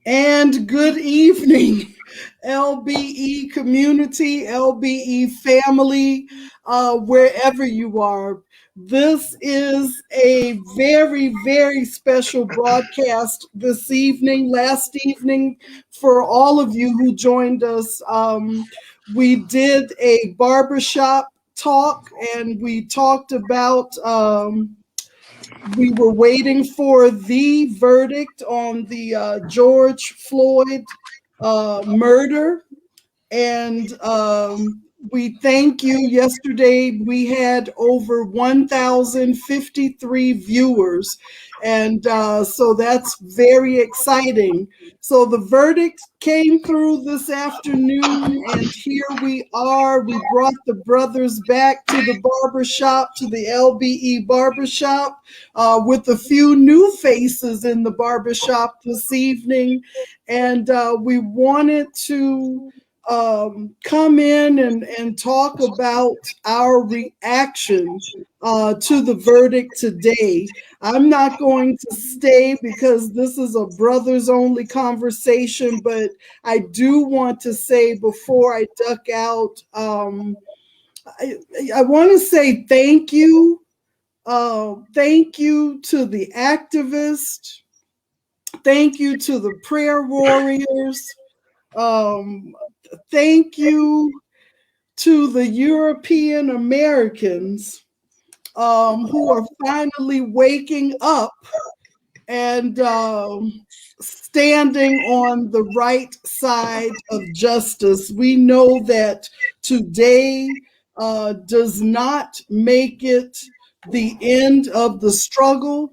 And good evening, LBE community, LBE family, wherever you are. This is a very, very special broadcast this evening, last evening, for all of you who joined us. We did a barbershop talk and we talked about. We were waiting for the verdict on the George Floyd murder. And we thank you. Yesterday, we had over 1,053 viewers. And so that's very exciting. So the verdict came through this afternoon, and here we are. We brought the brothers back to the barbershop, to the LBE barbershop, with a few new faces in the barbershop this evening. And we wanted to come in and talk about our reaction to the verdict today. I'm not going to stay because this is a brothers only conversation, but I do want to say before I duck out, I want to say thank you. Thank you to the activists. Thank you to the prayer warriors. Thank you to the European Americans who are finally waking up and standing on the right side of justice. We know that today does not make it the end of the struggle.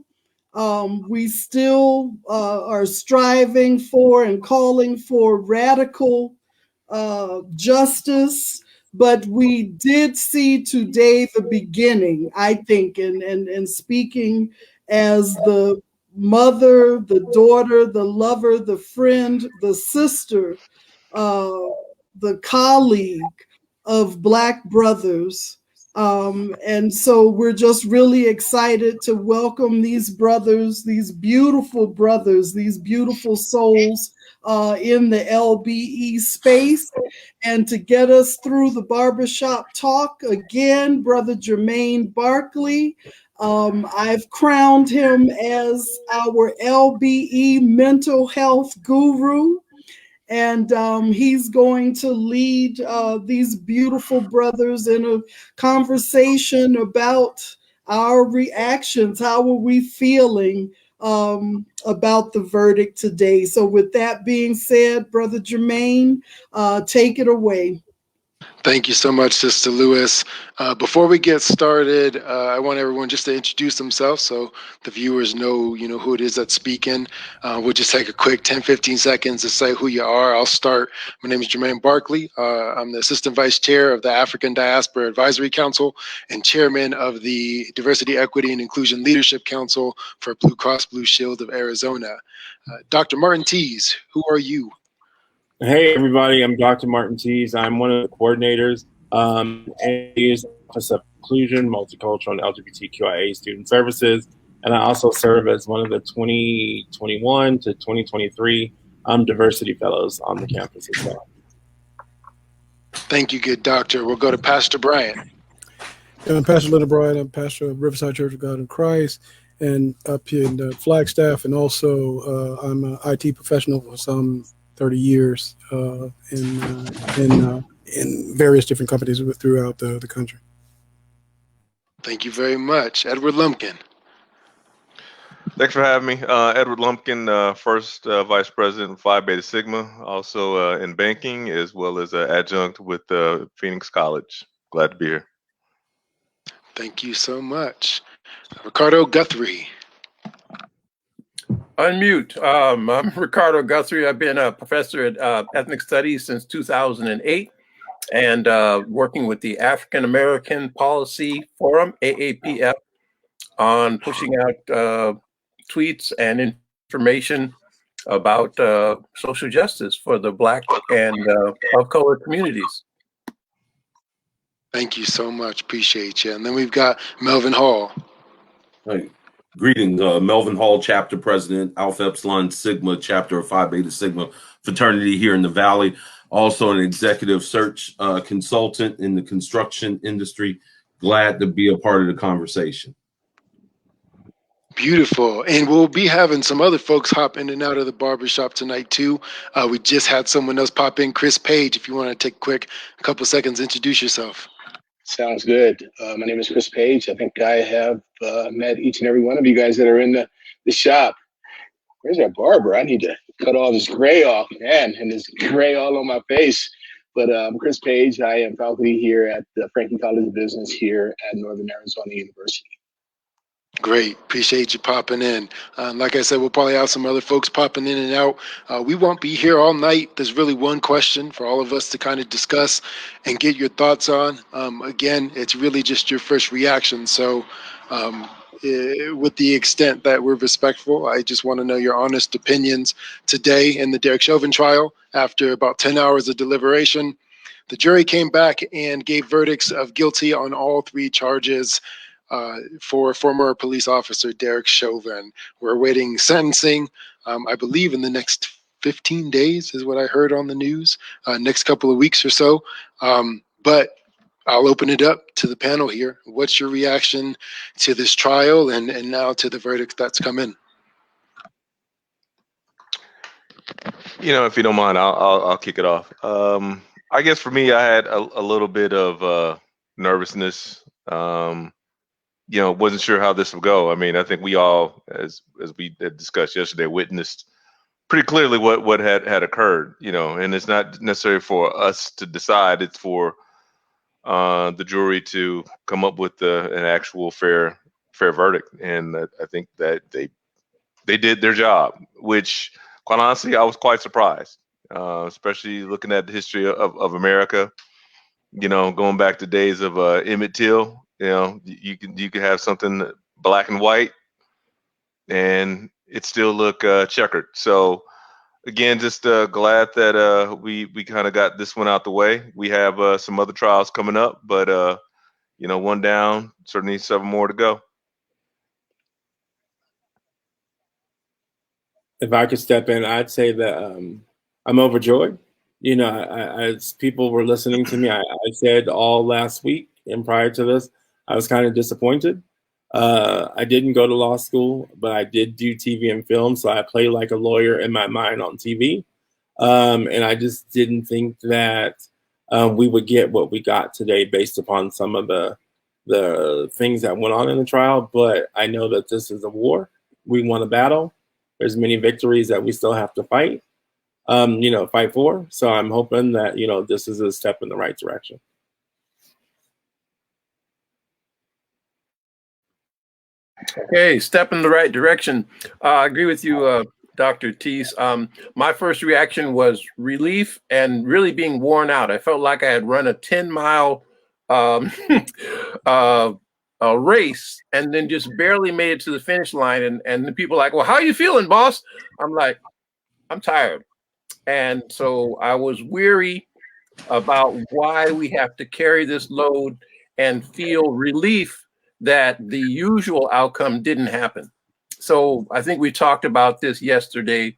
We still are striving for and calling for radical justice, but we did see today the beginning, I think, and speaking as the mother, the daughter, the lover, the friend, the sister, the colleague of Black brothers. And so we're just really excited to welcome these brothers, these beautiful souls in the LBE space, and to get us through the barbershop talk again, Brother Jermaine Barkley. I've crowned him as our LBE mental health guru. And he's going to lead these beautiful brothers in a conversation about our reactions. How are we feeling about the verdict today? So with that being said, Brother Jermaine, take it away. Thank you so much, Sister Lewis. Before we get started, I want everyone just to introduce themselves so the viewers know, who it is that's speaking. We'll just take a quick 10, 15 seconds to say who you are. I'll start. My name is Jermaine Barkley. I'm the Assistant Vice Chair of the African Diaspora Advisory Council and Chairman of the Diversity, Equity, and Inclusion Leadership Council for Blue Cross Blue Shield of Arizona. Dr. Martin Tease, who are you? Hey, everybody. I'm Dr. Martin Tease. I'm one of the coordinators and is Office of Inclusion, Multicultural, and LGBTQIA Student Services. And I also serve as one of the 2021 to 2023 Diversity Fellows on the campus as well. Thank you, good doctor. We'll go to Pastor Bryant. I'm Pastor Leonard Bryant. I'm pastor of Riverside Church of God in Christ and up here in the Flagstaff. And also I'm an IT professional for some 30 years in various different companies throughout the country. Thank you very much. Edward Lumpkin. Thanks for having me. Edward Lumpkin, first Vice President of Phi Beta Sigma, also in banking, as well as an adjunct with Phoenix College. Glad to be here. Thank you so much. Ricardo Guthrie. Unmute. I'm Ricardo Guthrie. I've been a professor at ethnic studies since 2008 and working with the African American Policy Forum, AAPF, on pushing out tweets and information about social justice for the Black and of color communities. Thank you so much. Appreciate you. And then we've got Melvin Hall. Hey, Greetings, Melvin Hall, chapter president, Alpha Epsilon Sigma, chapter of Phi Beta Sigma fraternity here in the Valley. Also an executive search consultant in the construction industry. Glad to be a part of the conversation. Beautiful. And we'll be having some other folks hop in and out of the barber shop tonight too. We just had someone else pop in, Chris Paige. If you want to take a couple seconds, introduce yourself. Sounds good. My name is Chris Paige. I think I have met each and every one of you guys that are in the shop. Where's our barber? I need to cut all this gray off, man, and this gray all on my face. But I'm Chris Paige. I am faculty here at the Franklin College of Business here at Northern Arizona University. Great. Appreciate you popping in. Like I said, we'll probably have some other folks popping in and out. We won't be here all night. There's really one question for all of us to kind of discuss and get your thoughts on. Again, it's really just your first reaction. So with the extent that we're respectful, I just want to know your honest opinions today in the Derek Chauvin trial. After about 10 hours of deliberation, the jury came back and gave verdicts of guilty on all 3 charges. For former police officer Derek Chauvin. We're awaiting sentencing, I believe in the next 15 days is what I heard on the news, next couple of weeks or so. But I'll open it up to the panel here. What's your reaction to this trial and now to the verdict that's come in? You know, if you don't mind, I'll kick it off. I guess for me, I had a little bit of nervousness. You know, wasn't sure how this would go. I mean, I think we all, as we had discussed yesterday, witnessed pretty clearly what had occurred. You know, and it's not necessarily for us to decide; it's for the jury to come up with an actual fair verdict. And I think that they did their job, which, quite honestly, I was quite surprised, especially looking at the history of America. You know, going back to days of Emmett Till. You know, you can have something black and white, and it still look checkered. So, again, just glad that we kind of got this one out the way. We have some other trials coming up, but you know, one down, certainly 7 more to go. If I could step in, I'd say that I'm overjoyed. You know, as people were listening to me, I said all last week and prior to this, I was kind of disappointed. I didn't go to law school, but I did do TV and film, so I play like a lawyer in my mind on TV. And I just didn't think that we would get what we got today based upon some of the things that went on in the trial. But I know that this is a war. We won a battle. There's many victories that we still have to fight for. So I'm hoping that, you know, this is a step in the right direction. Okay, step in the right direction. I agree with you, Dr. Tease. My first reaction was relief and really being worn out. I felt like I had run a 10-mile race and then just barely made it to the finish line. And the people are like, well, how are you feeling, boss? I'm like, I'm tired. And so I was weary about why we have to carry this load and feel relief that the usual outcome didn't happen. So I think we talked about this yesterday.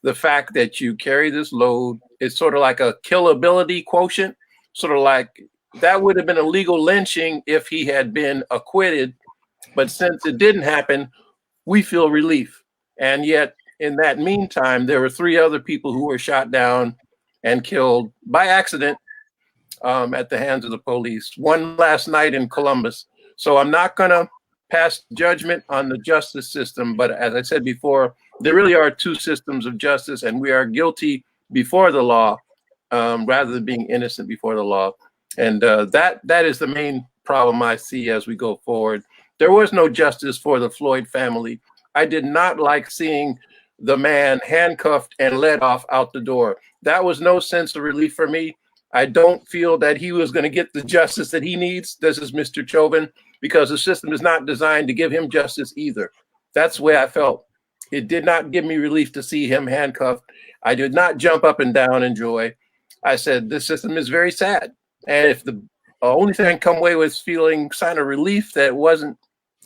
The fact that you carry this load is sort of like a killability quotient, sort of like that would have been a legal lynching if he had been acquitted. But since it didn't happen, we feel relief. And yet in that meantime, there were 3 other people who were shot down and killed by accident at the hands of the police. One last night in Columbus. So I'm not going to pass judgment on the justice system. But as I said before, there really are 2 systems of justice, and we are guilty before the law rather than being innocent before the law. And that is the main problem I see as we go forward. There was no justice for the Floyd family. I did not like seeing the man handcuffed and led off out the door. That was no sense of relief for me. I don't feel that he was going to get the justice that he needs. This is Mr. Chauvin, because the system is not designed to give him justice either. That's the way I felt. It did not give me relief to see him handcuffed. I did not jump up and down in joy. I said, this system is very sad. And if the only thing I come away with feeling sign of relief that it wasn't,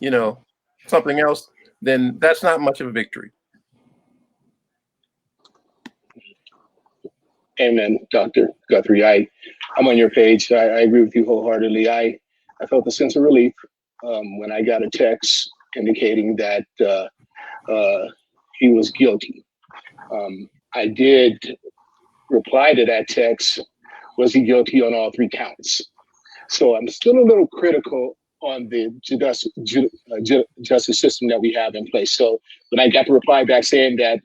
you know, something else, then that's not much of a victory. Amen, Dr. Guthrie. I'm on your page. I agree with you wholeheartedly. I felt a sense of relief when I got a text indicating that he was guilty. I did reply to that text, was he guilty on all 3 counts? So I'm still a little critical on the justice system that we have in place. So when I got the reply back saying that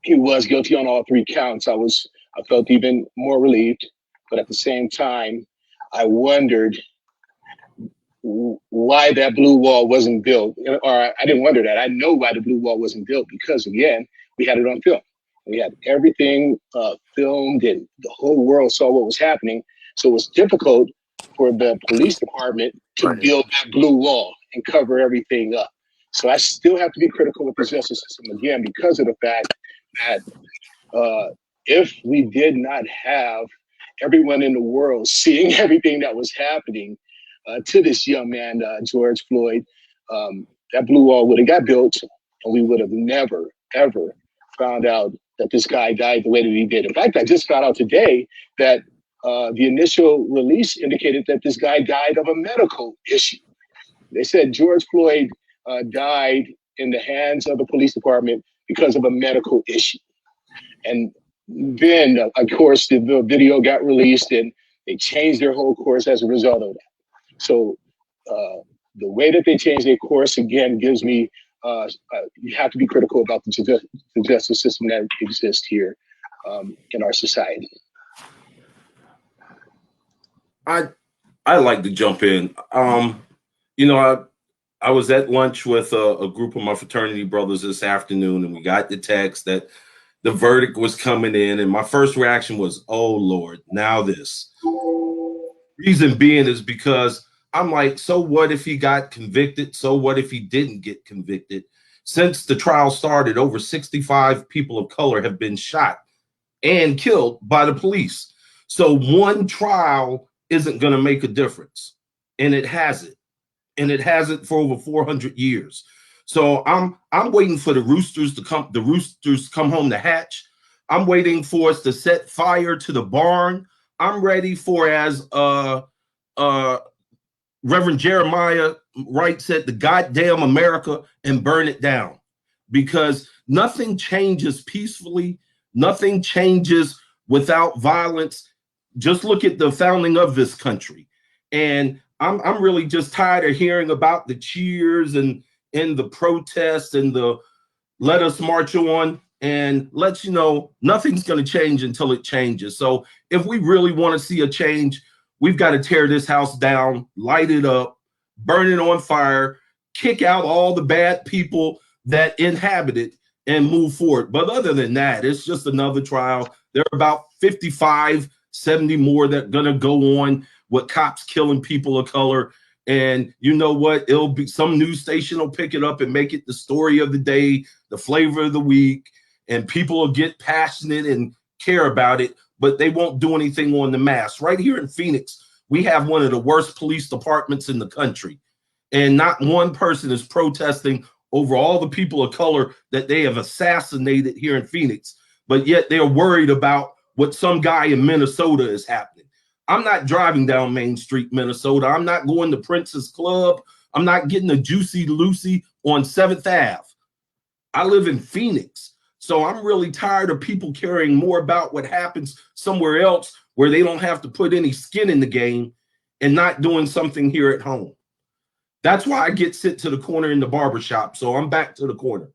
he was guilty on all 3 counts, I felt even more relieved. But at the same time, I wondered why that blue wall wasn't built. Or I didn't wonder that. I know why the blue wall wasn't built, because again, we had it on film. We had everything filmed, and the whole world saw what was happening. So it was difficult for the police department to build that blue wall and cover everything up. So I still have to be critical with the justice system again, because of the fact that if we did not have everyone in the world seeing everything that was happening to this young man, George Floyd, that blue wall would have got built, and we would have never, ever found out that this guy died the way that he did. In fact, I just found out today that the initial release indicated that this guy died of a medical issue. They said George Floyd died in the hands of the police department because of a medical issue. And then, of course, the video got released, and they changed their whole course as a result of that. So the way that they changed their course, again, gives me, you have to be critical about the justice system that exists here in our society. I like to jump in. You know, I was at lunch with a group of my fraternity brothers this afternoon, and we got the text that the verdict was coming in, and my first reaction was, oh Lord, now this. Reason being is because I'm like, so what if he got convicted? So what if he didn't get convicted? Since the trial started, over 65 people of color have been shot and killed by the police. So one trial isn't going to make a difference, and it hasn't. And it hasn't for over 400 years. So I'm waiting for the roosters to come home to hatch. I'm waiting for us to set fire to the barn. I'm ready for, as Reverend Jeremiah Wright said, the goddamn America, and burn it down, because nothing changes peacefully. Nothing changes without violence. Just look at the founding of this country. And I'm really just tired of hearing about the cheers and the protests and the let us march on, and let you know nothing's going to change until it changes. So if we really want to see a change, we've got to tear this house down, light it up, burn it on fire, kick out all the bad people that inhabit it, and move forward. But other than that, it's just another trial. There are about 55, 70 more that are going to go on with cops killing people of color. And you know what? It'll be some news station will pick it up and make it the story of the day, the flavor of the week, and people will get passionate and care about it, but they won't do anything on the mass. Right here in Phoenix, we have one of the worst police departments in the country, and not one person is protesting over all the people of color that they have assassinated here in Phoenix, but yet they're worried about what some guy in Minnesota is happening. I'm not driving down Main Street, Minnesota. I'm not going to Prince's Club. I'm not getting a Juicy Lucy on 7th Ave. I live in Phoenix. So I'm really tired of people caring more about what happens somewhere else where they don't have to put any skin in the game, and not doing something here at home. That's why I get sit to the corner in the barber shop. So I'm back to the corner.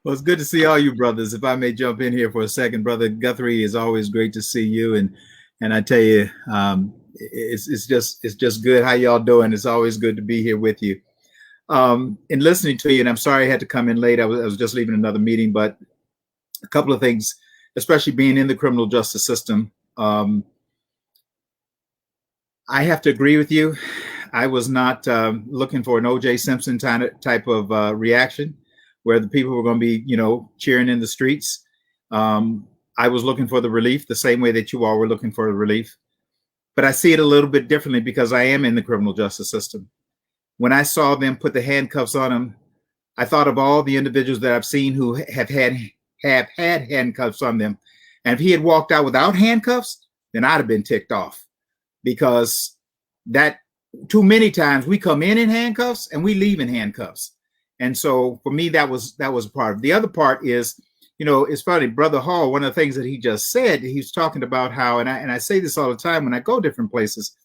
Well, it's good to see all you brothers. If I may jump in here for a second, Brother Guthrie, it's always great to see you. And I tell you, it's just good. How y'all doing? It's always good to be here with you. In listening to you, and I'm sorry I had to come in late. I was just leaving another meeting, but a couple of things, especially being in the criminal justice system. I have to agree with you. I was not looking for an O.J. Simpson type of reaction, where the people were going to be, cheering in the streets. I was looking for the relief the same way that you all were looking for the relief. But I see it a little bit differently because I am in the criminal justice system. when I saw them put the handcuffs on him, I thought of all the individuals that I've seen who have had handcuffs on them. And if he had walked out without handcuffs, then I'd have been ticked off, because that too many times we come in handcuffs and we leave in handcuffs. And so for me, that was a part of it. The other part is, you know, it's funny, Brother Hall, one of the things that he just said, he's talking about how, and I say this all the time when I go different places,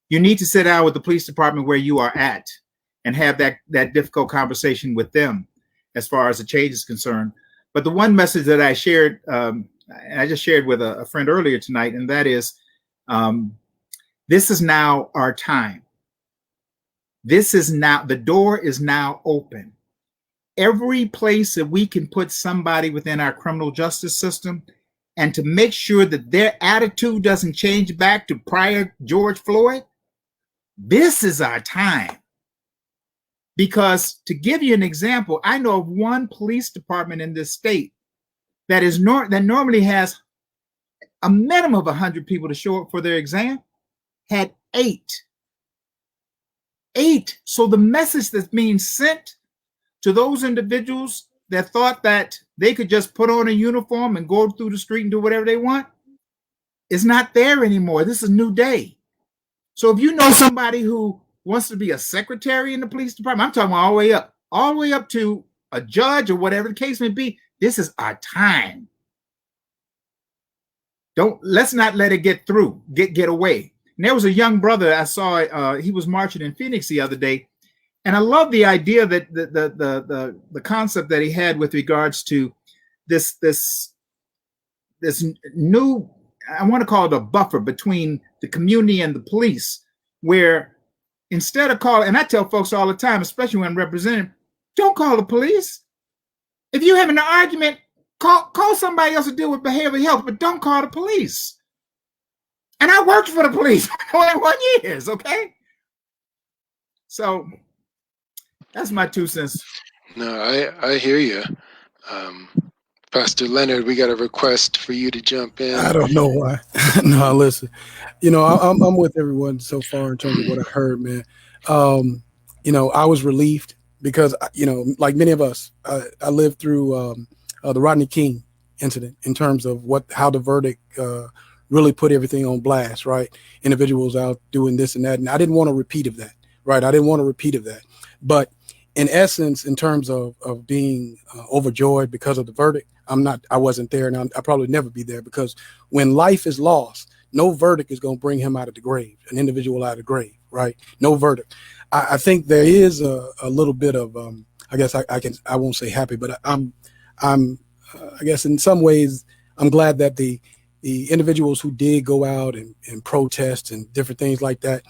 you need to sit down with the police department where you are at and have that difficult conversation with them as far as the change is concerned. But the one message that I shared, and I just shared with a friend earlier tonight, and that is, this is now our time. This is now, the door is now open. Every place that we can put somebody within our criminal justice system, and to make sure that their attitude doesn't change back to prior George Floyd, this is our time. Because to give you an example, I know of one police department in this state that normally has a minimum of 100 people to show up for their exam, had 8. 8. So the message that's being sent to those individuals that thought that they could just put on a uniform and go through the street and do whatever they want is not there anymore. This is a new day. So if you know somebody who wants to be a secretary in the police department, I'm talking all the way up to a judge or whatever the case may be, this is our time. Let's not let it get away. And there was a young brother I saw, he was marching in Phoenix the other day. And I love the idea that the concept that he had with regards to this new, I want to call it a buffer between the community and the police, where instead of calling, and I tell folks all the time, especially when I'm representing, don't call the police. If you're having an argument, call somebody else to deal with behavioral health, but don't call the police. And I worked for the police for 21 years, okay? So that's my 2 cents. No, I hear you. Pastor Leonard, we got a request for you to jump in. I don't know why. No, listen, you know, I'm with everyone so far in terms of what I heard, man. You know, I was relieved because, you know, like many of us, I lived through the Rodney King incident in terms of how the verdict really put everything on blast, right? Individuals out doing this and that. And I didn't want a repeat of that, right? I didn't want a repeat of that. But in essence, in terms of being overjoyed because of the verdict, I wasn't there, and I'll probably never be there, because when life is lost, no verdict is going to bring him out of the grave, an individual out of the grave, right? No verdict. I think there is a little bit of, I guess I won't say happy, but I'm I guess in some ways, I'm glad that the individuals who did go out and protest and different things like that,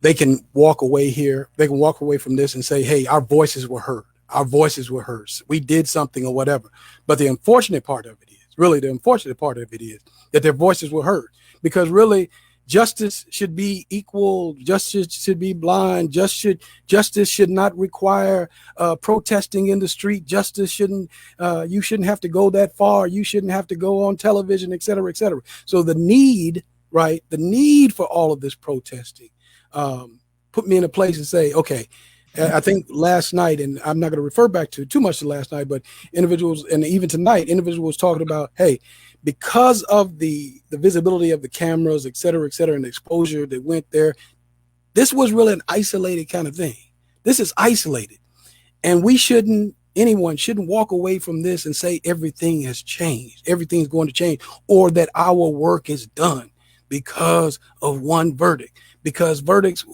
they can walk away here. They can walk away from this and say, hey, our voices were heard. Our voices were heard. We did something or whatever. But the unfortunate part of it is, really the unfortunate part of it is that their voices were heard, because really justice should be equal. Justice should be blind. Justice should not require protesting in the street. Justice shouldn't, you shouldn't have to go that far. You shouldn't have to go on television, et cetera, et cetera. So the need, right, the need for all of this protesting put me in a place to say, okay, I think last night, and I'm not going to refer back to too much to last night, but individuals, and even tonight, individuals talking about, hey, because of the visibility of the cameras, et cetera, and the exposure that went there, this was really an isolated kind of thing. This is isolated. And anyone shouldn't walk away from this and say everything has changed, everything's going to change, or that our work is done because of one verdict. Because verdicts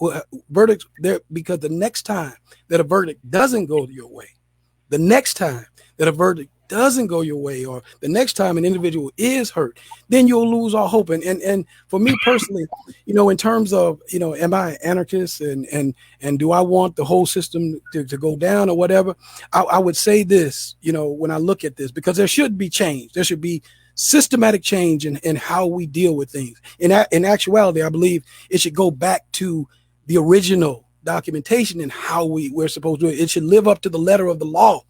there, because the next time that a verdict doesn't go your way, the next time that a verdict doesn't go your way, or the next time an individual is hurt, then you'll lose all hope. And for me personally, you know, in terms of, you know, am I an anarchist and do I want the whole system to go down or whatever? I would say this, you know, when I look at this, because there should be change. There should be systematic change in how we deal with things. In actuality, I believe it should go back to the original documentation and how we're supposed to do it. It should live up to the letter of the law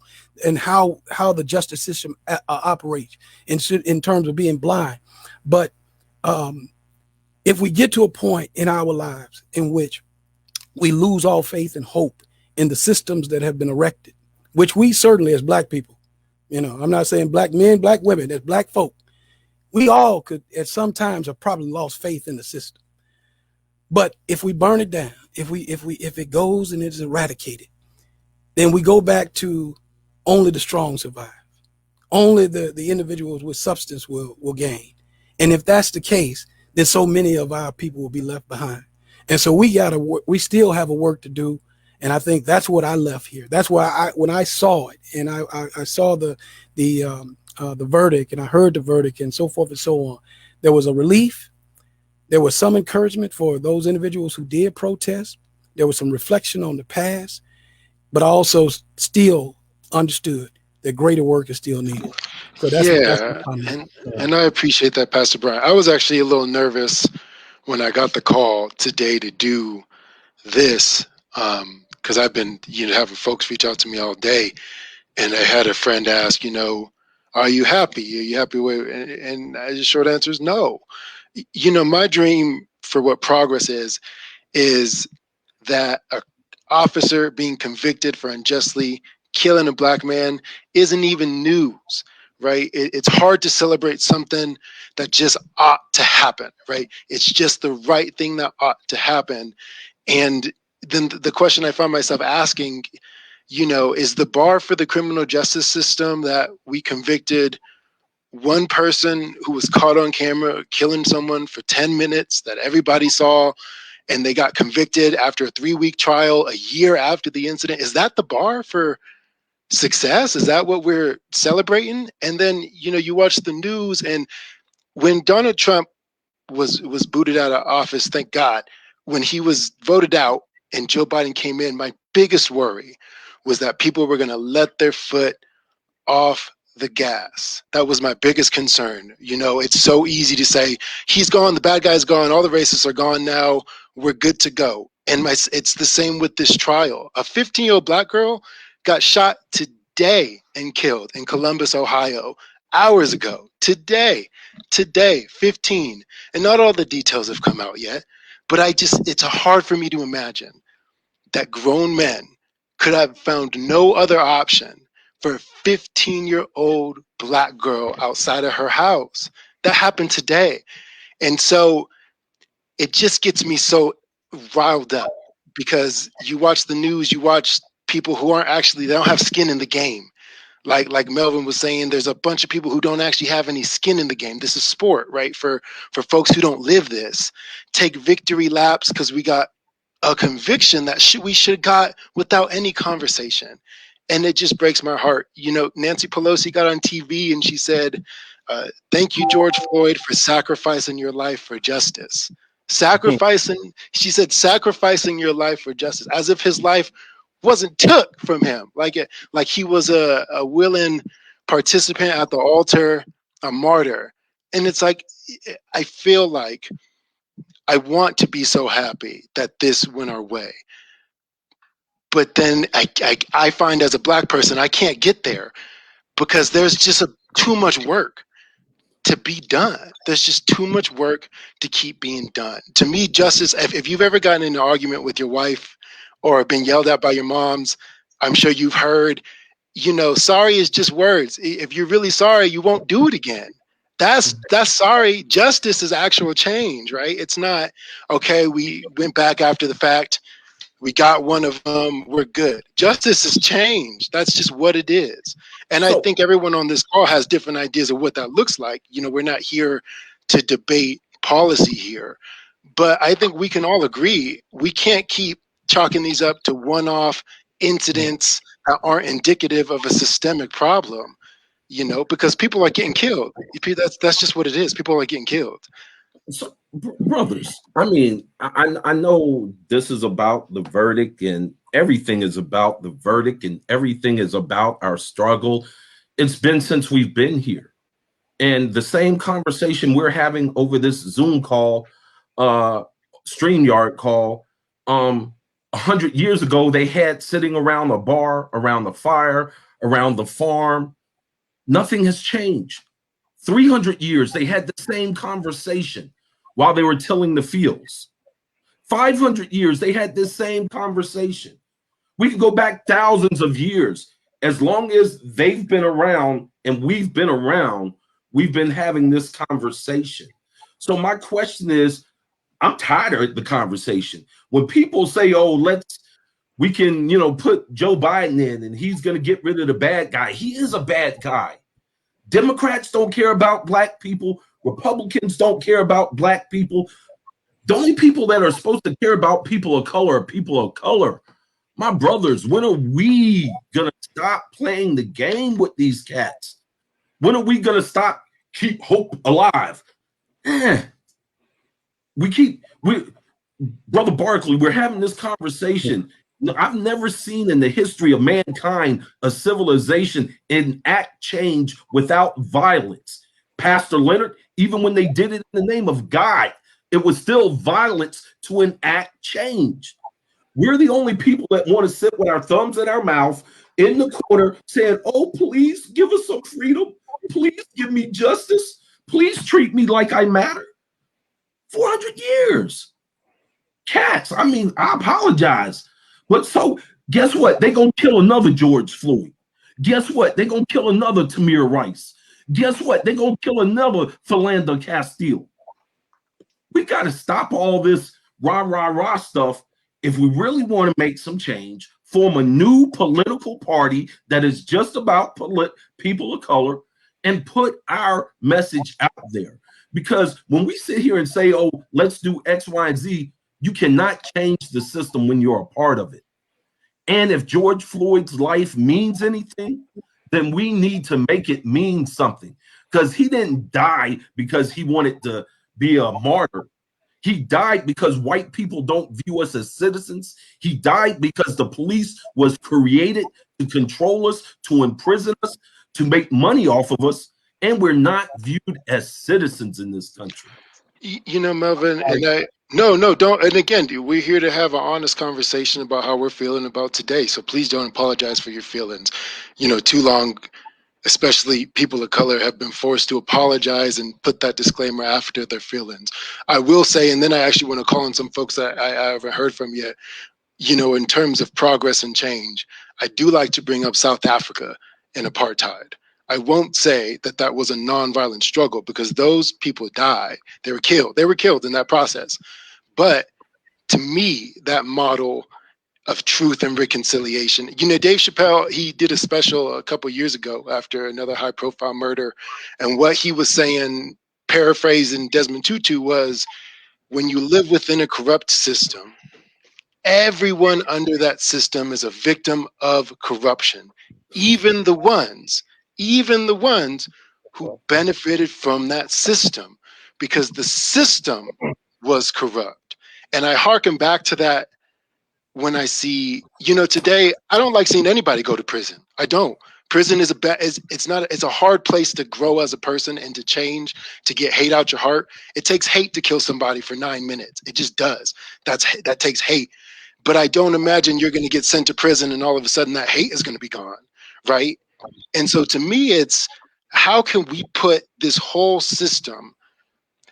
and how the justice system operates in terms of being blind. But if we get to a point in our lives in which we lose all faith and hope in the systems that have been erected, which we certainly as Black people, you know, I'm not saying Black men, Black women, as Black folk, we all could at some times have probably lost faith in the system. But if we burn it down, if it goes and it's eradicated, then we go back to only the strong survive. Only the individuals with substance will gain. And if that's the case, then so many of our people will be left behind. And so we still have a work to do. And I think that's what I left here. That's why when I saw it and I saw the verdict and I heard the verdict and so forth and so on, there was a relief. There was some encouragement for those individuals who did protest. There was some reflection on the past, but I also still understood that greater work is still needed. So and I appreciate that, Pastor Bryant. I was actually a little nervous when I got the call today to do this, because I've been having folks reach out to me all day, and I had a friend ask, are you happy? Are you happy with? And the short answer is no. My dream for what progress is that an officer being convicted for unjustly killing a Black man isn't even news, right? It's hard to celebrate something that just ought to happen, right? It's just the right thing that ought to happen. And then the question I find myself asking, is the bar for the criminal justice system that we convicted one person who was caught on camera killing someone for 10 minutes that everybody saw, and they got convicted after a 3-week trial a year after the incident? Is that the bar for success? Is that what we're celebrating? And then, you watch the news, and when Donald Trump was booted out of office, thank God, when he was voted out and Joe Biden came in, my biggest worry was that people were going to let their foot off the gas. That was my biggest concern. It's so easy to say, he's gone, the bad guy's gone, all the racists are gone now, we're good to go. And it's the same with this trial. A 15-year-old Black girl got shot today and killed in Columbus, Ohio, hours ago. Today, 15. And not all the details have come out yet, but it's hard for me to imagine that grown men could have found no other option for a 15-year-old Black girl outside of her house. That happened today. And so it just gets me so riled up, because you watch the news, you watch people who they don't have skin in the game. Like Melvin was saying, there's a bunch of people who don't actually have any skin in the game. This is sport, right? For folks who don't live this, take victory laps because we got a conviction that we should have got without any conversation. And it just breaks my heart. Nancy Pelosi got on TV and she said, thank you, George Floyd, for sacrificing your life for justice. She said, sacrificing your life for justice, as if his life wasn't took from him, like he was a willing participant at the altar, a martyr. And it's like, I feel like I want to be so happy that this went our way. But then I find as a Black person, I can't get there because there's just too much work to be done. There's just too much work to keep being done. To me, justice, if you've ever gotten in an argument with your wife or been yelled at by your moms, I'm sure you've heard, sorry is just words. If you're really sorry, you won't do it again. That's sorry. Justice is actual change, right? It's not, okay, we went back after the fact, we got one of them, we're good. Justice is change. That's just what it is. And I think everyone on this call has different ideas of what that looks like. We're not here to debate policy here, but I think we can all agree we can't keep chalking these up to one-off incidents that aren't indicative of a systemic problem, because people are getting killed. That's just what it is. People are getting killed. So, brothers, I mean, I know this is about the verdict, and everything is about the verdict, and everything is about our struggle. It's been since we've been here. And the same conversation we're having over this Zoom call, StreamYard call, 100 years ago, they had sitting around a bar, around the fire, around the farm. Nothing has changed. 300 years, they had the same conversation while they were tilling the fields. 500 years, they had this same conversation. We can go back thousands of years. As long as they've been around and we've been around, we've been having this conversation. So my question is, I'm tired of the conversation. When people say, oh, we can, put Joe Biden in and he's going to get rid of the bad guy. He is a bad guy. Democrats don't care about black people. Republicans don't care about black people. The only people that are supposed to care about people of color are people of color. My brothers, when are we going to stop playing the game with these cats? When are we going to keep hope alive? Brother Barkley, we're having this conversation. I've never seen in the history of mankind a civilization enact change without violence. Pastor Leonard, even when they did it in the name of God, it was still violence to enact change. We're the only people that want to sit with our thumbs in our mouth in the corner saying, oh, please give us some freedom. Please give me justice. Please treat me like I matter. 400 years. Cats. I apologize. But so guess what? They're going to kill another George Floyd. Guess what? They're going to kill another Tamir Rice. Guess what? They're going to kill another Philando Castile. We got to stop all this rah stuff. If we really want to make some change, form a new political party that is just about people of color and put our message out there. Because when we sit here and say, oh, let's do X, Y, and Z, you cannot change the system when you're a part of it. And if George Floyd's life means anything, then we need to make it mean something. Because he didn't die because he wanted to be a martyr. He died because white people don't view us as citizens. He died because the police was created to control us, to imprison us, to make money off of us, and we're not viewed as citizens in this country. Melvin, and no, don't. And again, we're here to have an honest conversation about how we're feeling about today. So please don't apologize for your feelings. Too long, especially people of color, have been forced to apologize and put that disclaimer after their feelings. I will say, and then I actually want to call on some folks that I haven't heard from yet, in terms of progress and change. I do like to bring up South Africa and apartheid. I won't say that was a nonviolent struggle because those people died. They were killed. They were killed in that process. But to me, that model of truth and reconciliation. Dave Chappelle, he did a special a couple years ago after another high-profile murder. And what he was saying, paraphrasing Desmond Tutu, was when you live within a corrupt system, everyone under that system is a victim of corruption, even the ones who benefited from that system because the system was corrupt. And I hearken back to that when I see, today, I don't like seeing anybody go to prison. I don't. Prison is it's a hard place to grow as a person and to change, to get hate out your heart. It takes hate to kill somebody for 9 minutes. It just does. That takes hate. But I don't imagine you're going to get sent to prison and all of a sudden that hate is going to be gone, right? And so to me, it's how can we put this whole system,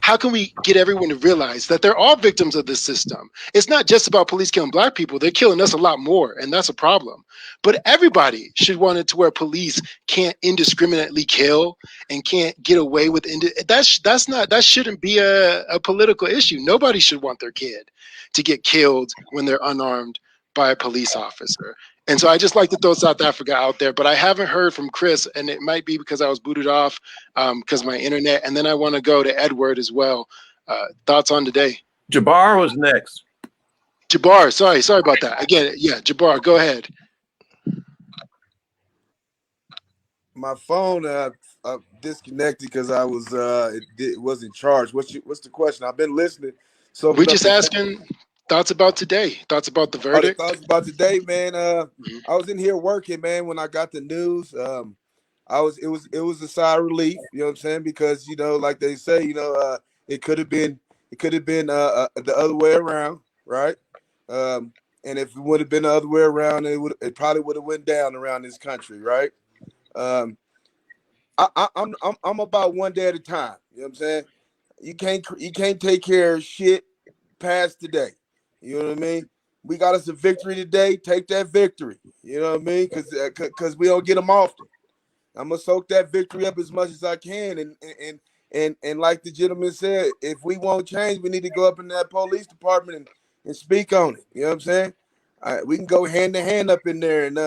how can we get everyone to realize that they're all victims of this system? It's not just about police killing black people. They're killing us a lot more, and that's a problem. But everybody should want it to where police can't indiscriminately kill and can't get away with that shouldn't be a political issue. Nobody should want their kid to get killed when they're unarmed by a police officer. And so I just like to throw South Africa out there, but I haven't heard from Chris, and it might be because I was booted off because my internet. And then I want to go to Edward as well. Thoughts on today? Jabarha was next. Jabarha, sorry about that. Again, yeah, Jabarha, go ahead. My phone disconnected because I was it wasn't charged. What's the question? I've been listening. So we're just asking thoughts about today. Thoughts about the verdict. Thoughts about today, man. I was in here working, man. When I got the news, it was a sigh of relief. You know what I'm saying? Because like they say, it could have been the other way around, right? And if it would have been the other way around, it probably would have went down around this country, right? I'm about one day at a time. You know what I'm saying? You can't take care of shit past today. You know what I mean? We got us a victory today. Take that victory. You know what I mean? Because we don't get them often. I'm gonna soak that victory up as much as I can, and like the gentleman said, if we want change, we need to go up in that police department and speak on it. You know what I'm saying? We can go hand to hand up in there and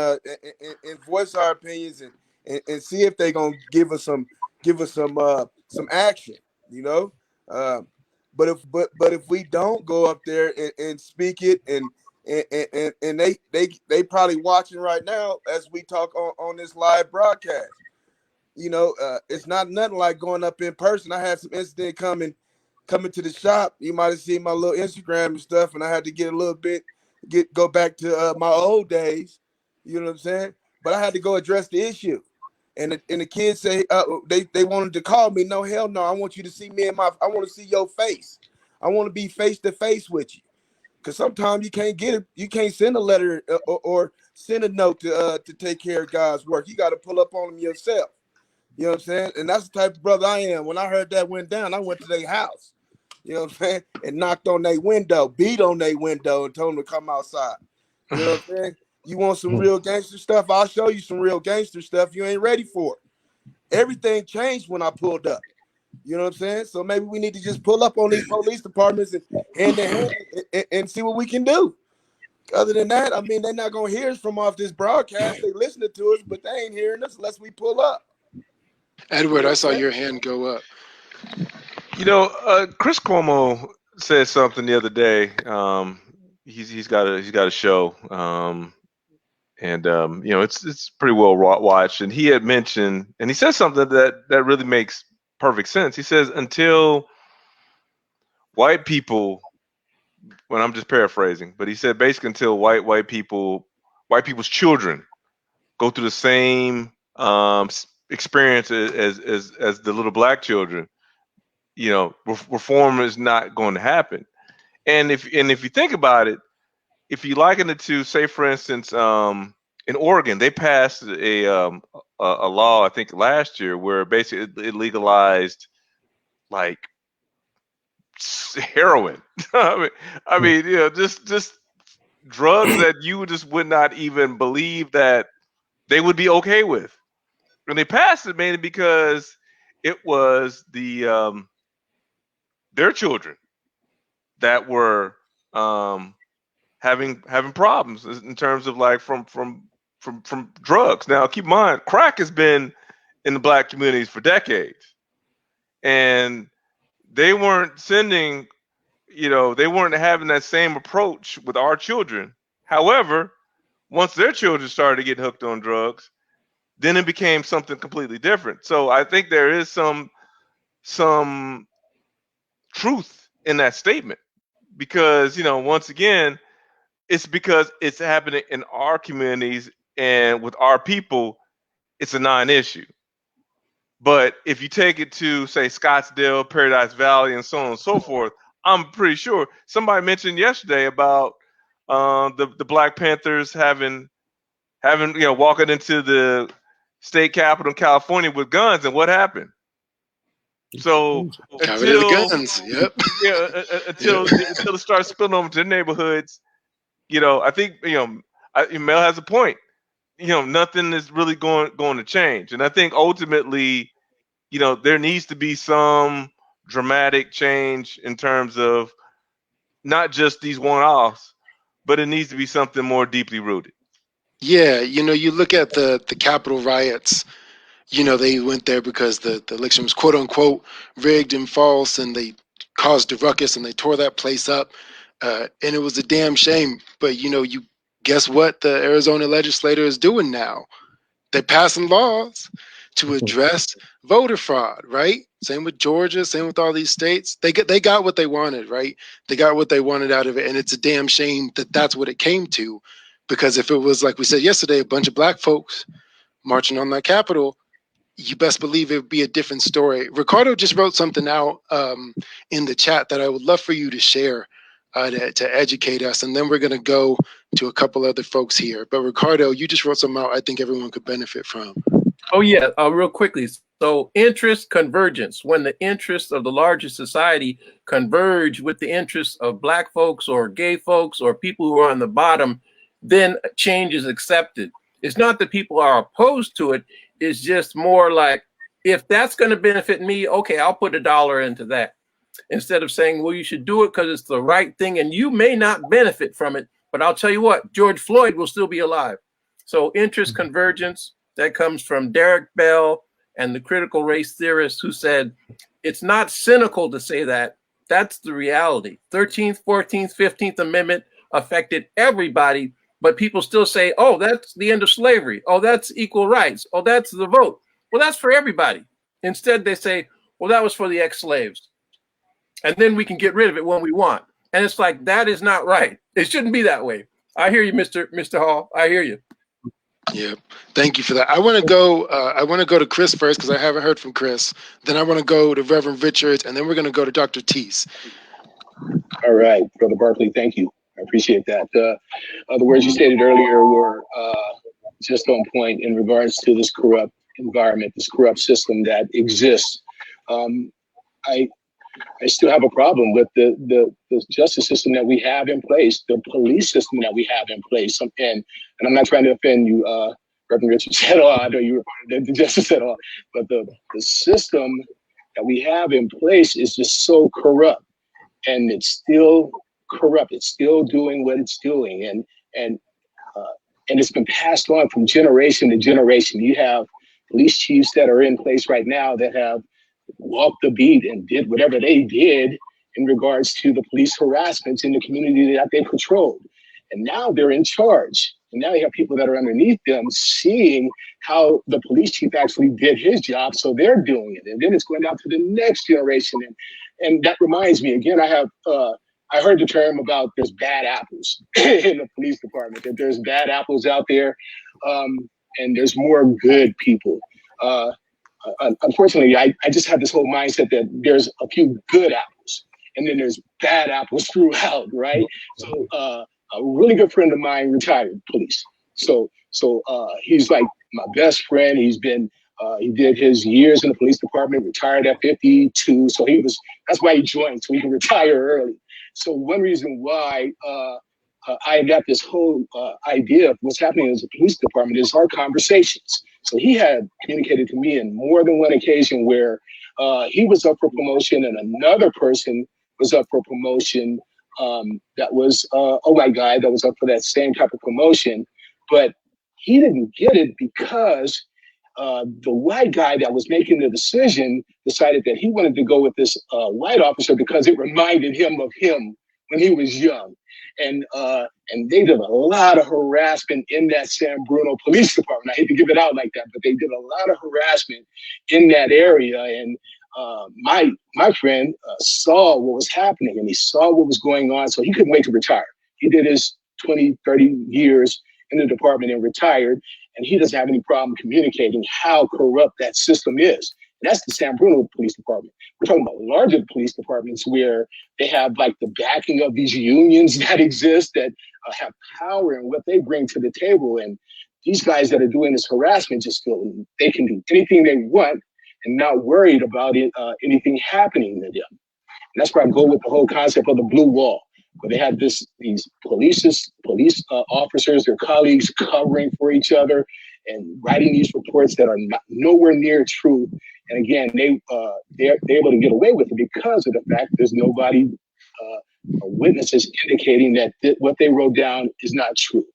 voice our opinions and see if they're gonna give us some action. You know, but if we don't go up there and speak it and they probably watching right now as we talk on this live broadcast. You know, it's not nothing like going up in person. I had some incident coming to the shop. You might have seen my little Instagram and stuff, and I had to get a little bit go back to my old days. You know what I'm saying? But I had to go address the issue, and the kids say they wanted to call me. No, hell no. I want you to see me I want to see your face. I want to be face to face with you. Because sometimes you can't get it, you can't send a letter or send a note to take care of God's work. You got to pull up on them yourself. You know what I'm saying? And that's the type of brother I am. When I heard that went down, I went to their house. You know what I'm saying? And knocked on their window, beat on their window, and told them to come outside. You know what I'm saying? You want some real gangster stuff? I'll show you some real gangster stuff. You ain't ready for it. Everything changed when I pulled up. You know what I'm saying? So maybe we need to just pull up on these police departments and hand to hand and see what we can do. Other than that, I mean, they're not going to hear us from off this broadcast. They listening to us, but they ain't hearing us unless we pull up. Edward, I saw your hand go up. You know, Chris Cuomo said something the other day. He's got a show, and you know, it's pretty well watched. And he had mentioned, and he said something that really makes perfect sense. He says, until white people, well, I'm just paraphrasing, but he said basically until white people's children go through the same experience as the little black children, you know, reform is not going to happen. And if you think about it, if you liken it to, say, for instance, in Oregon, they passed a law, I think last year, where basically it legalized like heroin. I mean, you know, just drugs that you just would not even believe that they would be okay with. And they passed it mainly because it was their children that were having problems in terms of like from drugs. Now, keep in mind, crack has been in the black communities for decades, and they weren't sending, you know, they weren't having that same approach with our children. However, once their children started getting hooked on drugs, then it became something completely different. So I think there is some truth in that statement, because, you know, once again, it's because it's happening in our communities and with our people, it's a non-issue. But if you take it to, say, Scottsdale, Paradise Valley, and so on and so forth, I'm pretty sure somebody mentioned yesterday about the Black Panthers having you know, walking into the state capitol in California with guns, and what happened? So Got rid of the guns. Yep. Yeah, until it starts spilling over to their neighborhoods, you know, I think, you know, Mel has a point. You know, nothing is really going to change, and I think ultimately, you know, there needs to be some dramatic change in terms of not just these one-offs, but it needs to be something more deeply rooted. Yeah, you know, you look at the Capitol riots. You know, they went there because the election was quote unquote rigged and false, and they caused a ruckus and they tore that place up. And it was a damn shame. But, you know, you guess what the Arizona legislator is doing now? They're passing laws to address voter fraud, right? Same with Georgia, same with all these states. They got what they wanted, right? They got what they wanted out of it. And it's a damn shame that that's what it came to. Because if it was, like we said yesterday, a bunch of black folks marching on that Capitol, you best believe it would be a different story. Ricardo just wrote something out in the chat that I would love for you to share to educate us. And then we're going to go to a couple other folks here. But Ricardo, you just wrote something out I think everyone could benefit from. Oh, yeah. Real quickly. So interest convergence, when the interests of the larger society converge with the interests of Black folks or gay folks or people who are on the bottom, then change is accepted. It's not that people are opposed to it. It's just more like, if that's going to benefit me, okay, I'll put $1 into that. Instead of saying, well, you should do it because it's the right thing and you may not benefit from it, but I'll tell you what, George Floyd will still be alive. So interest convergence, that comes from Derek Bell and the critical race theorists who said, it's not cynical to say that. That's the reality. 13th, 14th, 15th Amendment affected everybody, but people still say, oh, that's the end of slavery. Oh, that's equal rights. Oh, that's the vote. Well, that's for everybody. Instead, they say, well, that was for the ex-slaves. And then we can get rid of it when we want. And it's like, that is not right. It shouldn't be that way. I hear you, Mr. Hall. I hear you. Yeah, thank you for that. I want to go. To Chris first because I haven't heard from Chris. Then I want to go to Reverend Richards, and then we're going to go to Dr. Tease. All right, Brother Barkley, thank you. I appreciate that. The words you stated earlier were just on point in regards to this corrupt environment, this corrupt system that exists. I still have a problem with the justice system that we have in place, the police system that we have in place. And I'm not trying to offend you, Reverend Richards at all. I know you referred to the justice at all, but the system that we have in place is just so corrupt, and it's still corrupt. It's still doing what it's doing, and it's been passed on from generation to generation. You have police chiefs that are in place right now that have walked the beat and did whatever they did in regards to the police harassment in the community that they patrolled. And now they're in charge. And now you have people that are underneath them seeing how the police chief actually did his job, so they're doing it. And then it's going out to the next generation. And that reminds me, again, I heard the term about there's bad apples in the police department, that there's bad apples out there, and there's more good people. Unfortunately, I just have this whole mindset that there's a few good apples and then there's bad apples throughout, right? So a really good friend of mine retired police. So he's like my best friend. He's been, he did his years in the police department, retired at 52. So that's why he joined, so he can retire early. So one reason why I got this whole idea of what's happening in the police department is our conversations. So he had communicated to me in more than one occasion where he was up for promotion and another person was up for promotion that was a white guy that was up for that same type of promotion. But he didn't get it because the white guy that was making the decision decided that he wanted to go with this white officer because it reminded him of him when he was young. And they did a lot of harassment in that San Bruno Police Department. I hate to give it out like that, but they did a lot of harassment in that area. And my friend saw what was happening and he saw what was going on, so he couldn't wait to retire. He did his 20, 30 years in the department and retired, and he doesn't have any problem communicating how corrupt that system is. And that's the San Bruno Police Department. We're talking about larger police departments where they have like the backing of these unions that exist that have power and what they bring to the table. And these guys that are doing this harassment just feel they can do anything they want and not worried about it, anything happening to them. And that's where I go with the whole concept of the blue wall, where they have these police officers, their colleagues covering for each other and writing these reports that are nowhere near true. And again, they're able to get away with it because of the fact there's nobody, witnesses indicating that what they wrote down is not true.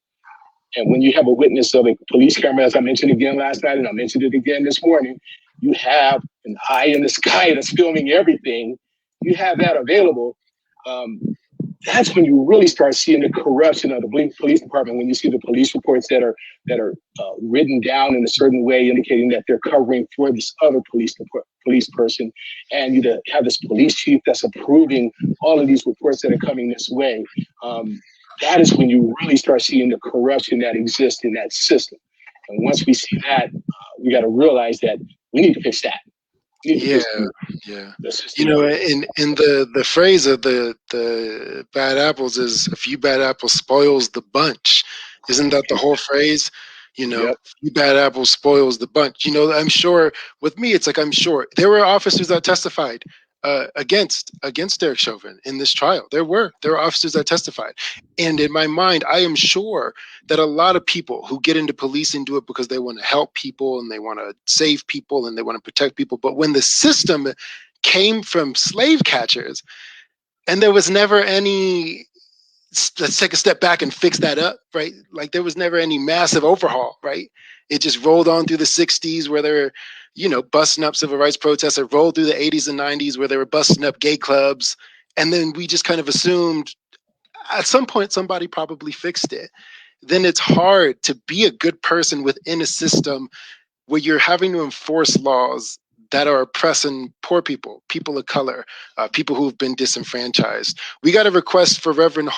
And when you have a witness of a police camera, as I mentioned again last night, and I mentioned it again this morning, you have an eye in the sky that's filming everything. You have that available. That's when you really start seeing the corruption of the police department. When you see the police reports that are written down in a certain way, indicating that they're covering for this other police person, and you have this police chief that's approving all of these reports that are coming this way. That is when you really start seeing the corruption that exists in that system. And once we see that, we got to realize that we need to fix that. Yeah. You know, in the phrase of the bad apples is a few bad apples spoils the bunch. Isn't that the whole phrase? You know, bad apple spoils the bunch. You know, I'm sure with me, it's like, I'm sure there were officers that testified against Derek Chauvin in this trial. There were officers that testified. And in my mind, I am sure that a lot of people who get into policing do it because they want to help people and they want to save people and they want to protect people. But when the system came from slave catchers and there was never any, let's take a step back and fix that up, right? Like there was never any massive overhaul, right? It just rolled on through the 60s where they were, you know, busting up civil rights protests. It rolled through the 80s and 90s where they were busting up gay clubs. And then we just kind of assumed at some point somebody probably fixed it. Then it's hard to be a good person within a system where you're having to enforce laws that are oppressing poor people, people of color, people who've been disenfranchised. We got a request for Reverend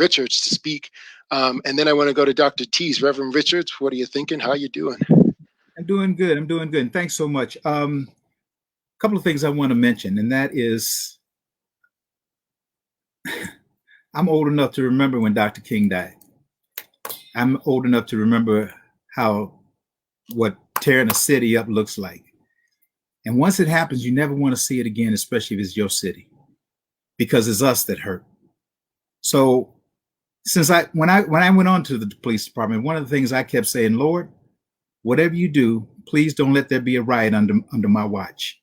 Richards to speak. And then I want to go to Dr. Tease. Reverend Richards, what are you thinking? How you doing? I'm doing good. I'm doing good. Thanks so much. A couple of things I want to mention, and that is, I'm old enough to remember when Dr. King died. I'm old enough to remember what tearing a city up looks like. And once it happens, you never want to see it again, especially if it's your city, because it's us that hurt. So since when I went on to the police department, one of the things I kept saying, Lord, whatever you do, please don't let there be a riot under my watch.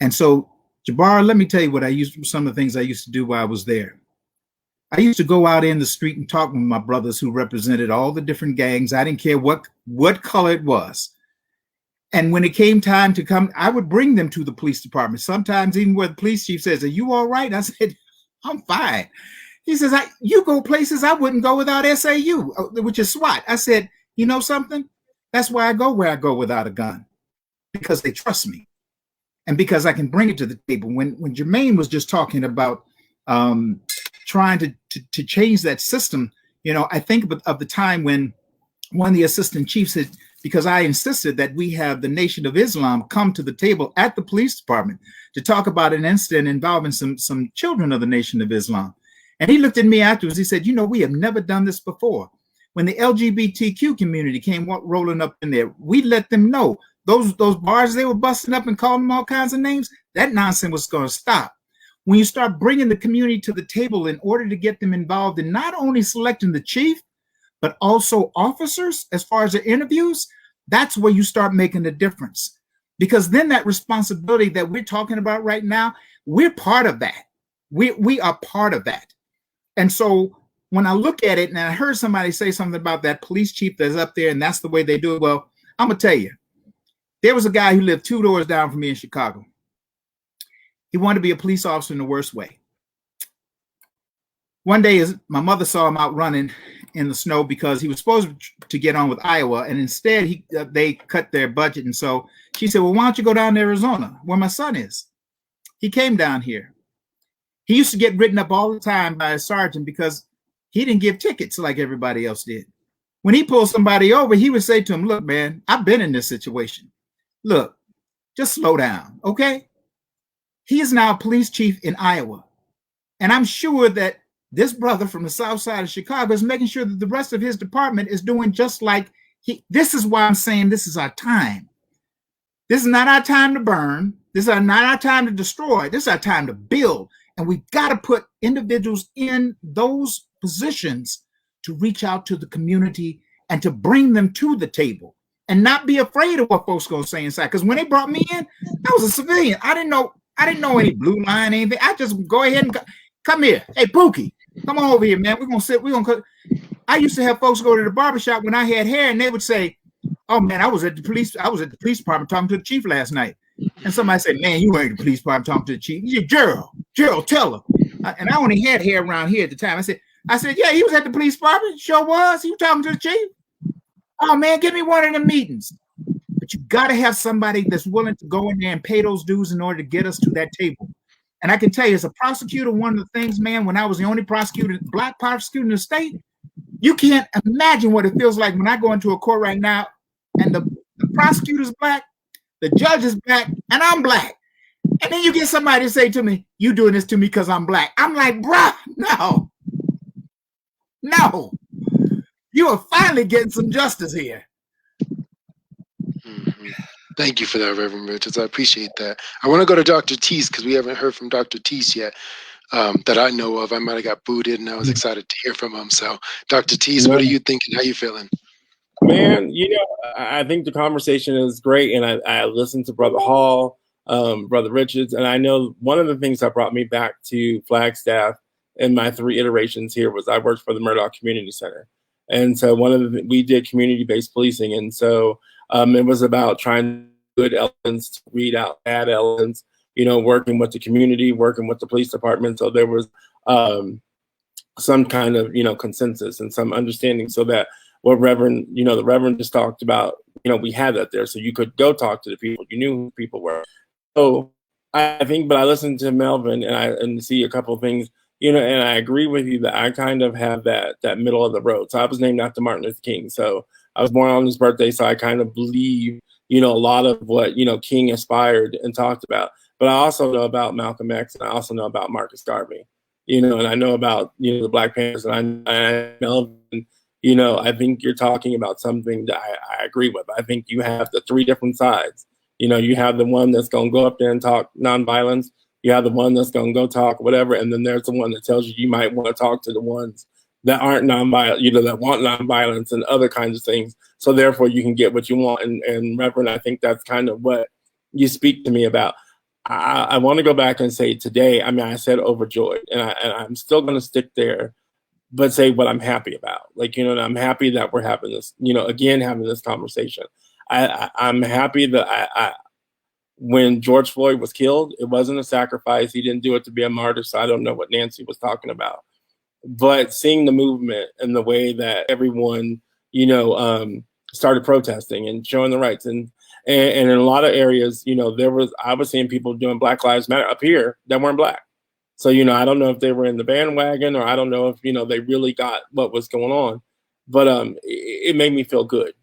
And so, Jabarha, let me tell you some of the things I used to do while I was there. I used to go out in the street and talk with my brothers who represented all the different gangs. I didn't care what color it was. And when it came time to come, I would bring them to the police department. Sometimes even where the police chief says, are you all right? I said, I'm fine. He says, you go places I wouldn't go without SAU, which is SWAT. I said, you know something? That's why I go where I go without a gun, because they trust me and because I can bring it to the table. When Jermaine was just talking about trying to change that system, you know, I think of the time when one of the assistant chiefs said, because I insisted that we have the Nation of Islam come to the table at the police department to talk about an incident involving some children of the Nation of Islam. And he looked at me afterwards. He said, you know, we have never done this before. When the LGBTQ community came rolling up in there, we let them know those bars they were busting up and calling them all kinds of names, that nonsense was going to stop. When you start bringing the community to the table in order to get them involved in not only selecting the chief, but also officers as far as the interviews, that's where you start making a difference. Because then that responsibility that we're talking about right now, we're part of that. We are part of that. And so when I look at it, and I heard somebody say something about that police chief that's up there, and that's the way they do it. Well, I'm going to tell you, there was a guy who lived 2 doors down from me in Chicago. He wanted to be a police officer in the worst way. One day, my mother saw him out running in the snow because he was supposed to get on with Iowa, and instead they cut their budget. And so she said, well, why don't you go down to Arizona where my son is? He came down here. He used to get written up all the time by a sergeant because he didn't give tickets like everybody else did. When he pulled somebody over, he would say to him, look, man, I've been in this situation. Look, just slow down, okay? He is now police chief in Iowa. And I'm sure that this brother from the south side of Chicago is making sure that the rest of his department is doing just like this is why I'm saying this is our time. This is not our time to burn. This is not our time to destroy. This is our time to build. And we've got to put individuals in those positions to reach out to the community and to bring them to the table and not be afraid of what folks are going to say inside. Because when they brought me in, I was a civilian. I didn't know any blue line, anything. I just go ahead and come here. Hey, Pookie, come on over here, man. We're going to sit. I used to have folks go to the barber shop when I had hair, and they would say, oh, man, I was at the police department talking to the chief last night. And somebody said, man, you weren't at the police department talking to the chief. He said, Gerald, tell her. And I only had hair around here at the time. I said, yeah, he was at the police department. Sure was. He was talking to the chief. Oh, man, give me one of them meetings. But you got to have somebody that's willing to go in there and pay those dues in order to get us to that table. And I can tell you, as a prosecutor, one of the things, man, when I was the only black prosecutor in the state, you can't imagine what it feels like when I go into a court right now and the prosecutor's black, the judge is black, and I'm black. And then you get somebody to say to me, you doing this to me because I'm black. I'm like, bruh, no. you are finally getting some justice here. Mhm. Thank you for that, Reverend Richards. I appreciate that. I want to go to Dr. Tease because we haven't heard from Dr. Tease yet, that I know of. I might have got booted, and I was excited to hear from him. So, Dr. Tease, what are you thinking? How you feeling? Man, I think the conversation is great, and I listened to Brother Hall, Brother Richards, and I know one of the things that brought me back to Flagstaff in my 3 iterations here was I worked for the Murdoch Community Center, and so we did community-based policing, and so it was about trying good elements to weed out bad elements, working with the community, working with the police department, so there was some kind of consensus and some understanding, so that what the Reverend just talked about, we had that there. So you could go talk to the people. You knew who people were. So I think, but I listened to Melvin and see a couple of things, and I agree with you that I kind of have that middle of the road. So I was named after Martin Luther King. So I was born on his birthday. So I kind of believe, a lot of what, King inspired and talked about. But I also know about Malcolm X, and I also know about Marcus Garvey, and I know about, the Black Panthers, and I know Melvin. I think you're talking about something that I agree with. I think you have the 3 different sides. You have the one that's going to go up there and talk nonviolence. You have the one that's going to go talk whatever. And then there's the one that tells you might want to talk to the ones that aren't nonviolent, that want nonviolence and other kinds of things. So therefore you can get what you want. And Reverend, I think that's kind of what you speak to me about. I want to go back and say today, I said overjoyed, and I'm still going to stick there, but say what I'm happy about. I'm happy that we're having this, again, having this conversation. I'm happy that when George Floyd was killed, it wasn't a sacrifice. He didn't do it to be a martyr. So I don't know what Nancy was talking about, but seeing the movement and the way that everyone, started protesting and showing the rights and in a lot of areas, I was seeing people doing Black Lives Matter up here that weren't Black. So, I don't know if they were in the bandwagon, or I don't know if, they really got what was going on, but it made me feel good,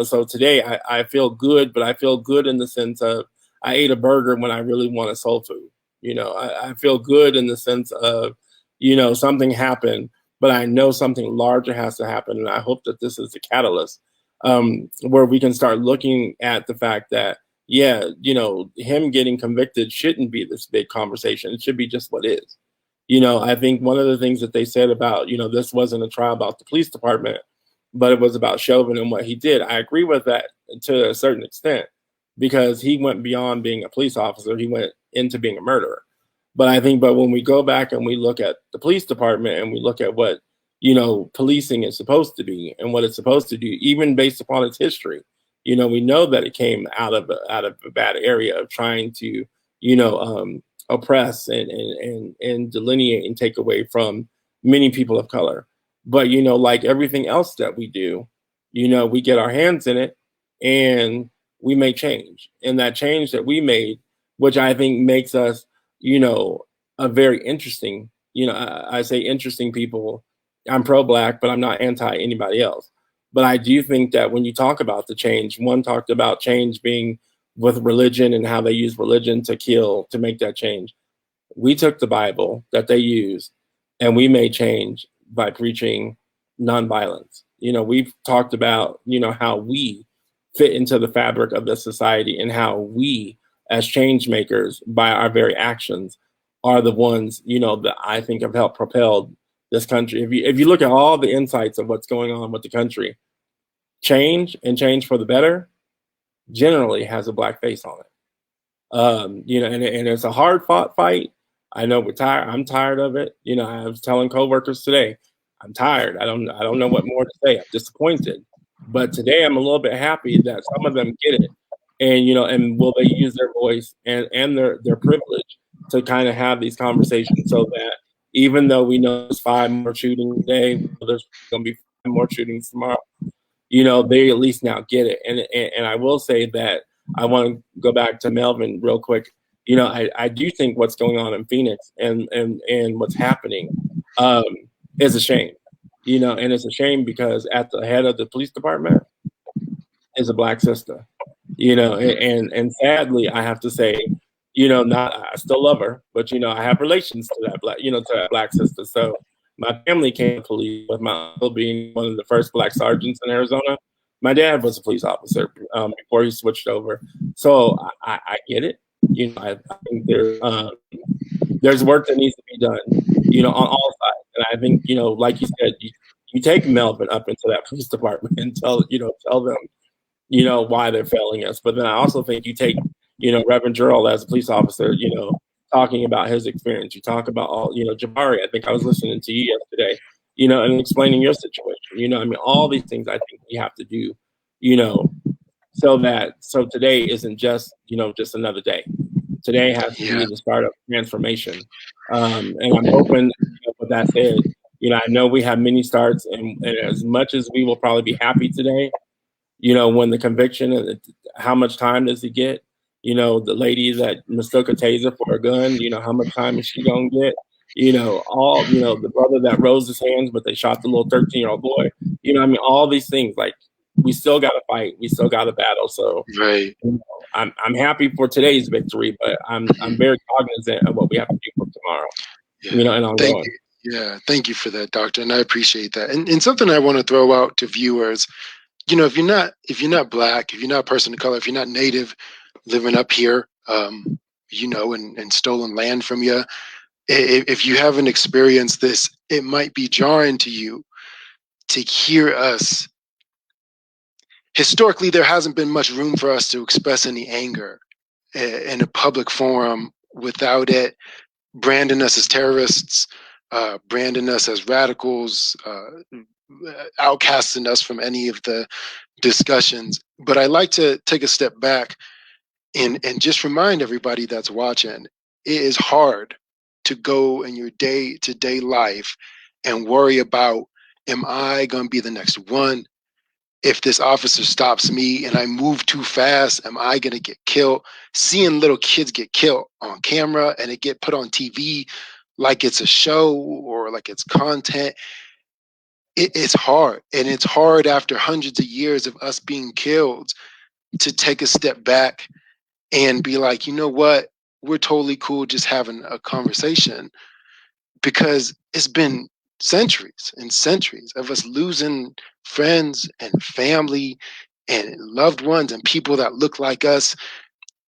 so today I feel good, but I feel good in the sense of I ate a burger when I really wanted soul food. I feel good in the sense of, something happened, but I know something larger has to happen. And I hope that this is the catalyst where we can start looking at the fact that, him getting convicted shouldn't be this big conversation. It should be just what is. I think one of the things that they said about, this wasn't a trial about the police department, but it was about Chauvin and what he did. I agree with that to a certain extent, because he went beyond being a police officer. He went into being a murderer. But when we go back and we look at the police department and we look at what, policing is supposed to be and what it's supposed to do, even based upon its history, we know that it came out of a bad area of trying to, oppress and delineate and take away from many people of color. But, like everything else that we do, we get our hands in it and we make change. And that change that we made, which I think makes us, a very interesting, I say interesting people. I'm pro-Black, but I'm not anti anybody else. But I do think that when you talk about the change, one talked about change being with religion and how they use religion to kill, to make that change. We took the Bible that they used and we made change by preaching nonviolence. We've talked about, how we fit into the fabric of the society and how we as change makers by our very actions are the ones, that I think have helped propel this country. If you look at all the insights of what's going on with the country, change and change for the better generally has a Black face on it. And it's a hard fought fight. I know we're tired. I'm tired of it. I was telling coworkers today, I'm tired. I don't know what more to say. I'm disappointed. But today I'm a little bit happy that some of them get it. And, and will they use their voice and their privilege to kind of have these conversations, so that even though we know there's 5 more shootings today, there's going to be 5 more shootings tomorrow, they at least now get it. And I will say that I want to go back to Melvin real quick. I do think what's going on in Phoenix and what's happening is a shame, and it's a shame because at the head of the police department is a Black sister, and sadly, I have to say, I still love her, but, I have relations to that Black sister. So My family came to police, with my uncle being one of the first Black sergeants in Arizona. My dad was a police officer before he switched over. So I get it. You know, I think there's work that needs to be done, you know, on all sides. And I think, you know, like you said, you take Melvin up into that police department and tell them, you know, why they're failing us. But then I also think you take, you know, Reverend Gerald as a police officer, you know, talking about his experience. You talk about all, you know, Jabarha, I think I was listening to you yesterday, you know, and explaining your situation. You know, I mean, all these things I think we have to do, you know, so today isn't just, you know, just another day. Today has to be the start of transformation. And I'm hoping, you know, with that said, you know, I know we have many starts, and as much as we will probably be happy today, you know, when the conviction, how much time does he get? You know, the lady that mistook a taser for a gun, you know, how much time is she gonna get? You know, the brother that rose his hands, but they shot the little 13-year-old boy. You know, I mean, all these things, like, we still got to fight. We still got to battle. So, right. You know, I'm happy for today's victory, but I'm very cognizant of what we have to do for tomorrow. Yeah. You know, and ongoing. Thank you for that, Doctor, and I appreciate that. And something I want to throw out to viewers, you know, if you're not Black, if you're not a person of color, if you're not Native, living up here, you know, and stolen land from you, if you haven't experienced this, it might be jarring to you to hear us. Historically, there hasn't been much room for us to express any anger in a public forum without it branding us as terrorists, branding us as radicals, outcasting us from any of the discussions. But I like to take a step back and just remind everybody that's watching, it is hard to go in your day-to-day life and worry about, am I going to be the next one? If this officer stops me and I move too fast, am I going to get killed? Seeing little kids get killed on camera and it get put on TV like it's a show or like it's content, it's hard. And it's hard after hundreds of years of us being killed to take a step back and be like, you know what? We're totally cool just having a conversation, because it's been centuries and centuries of us losing friends and family and loved ones and people that look like us.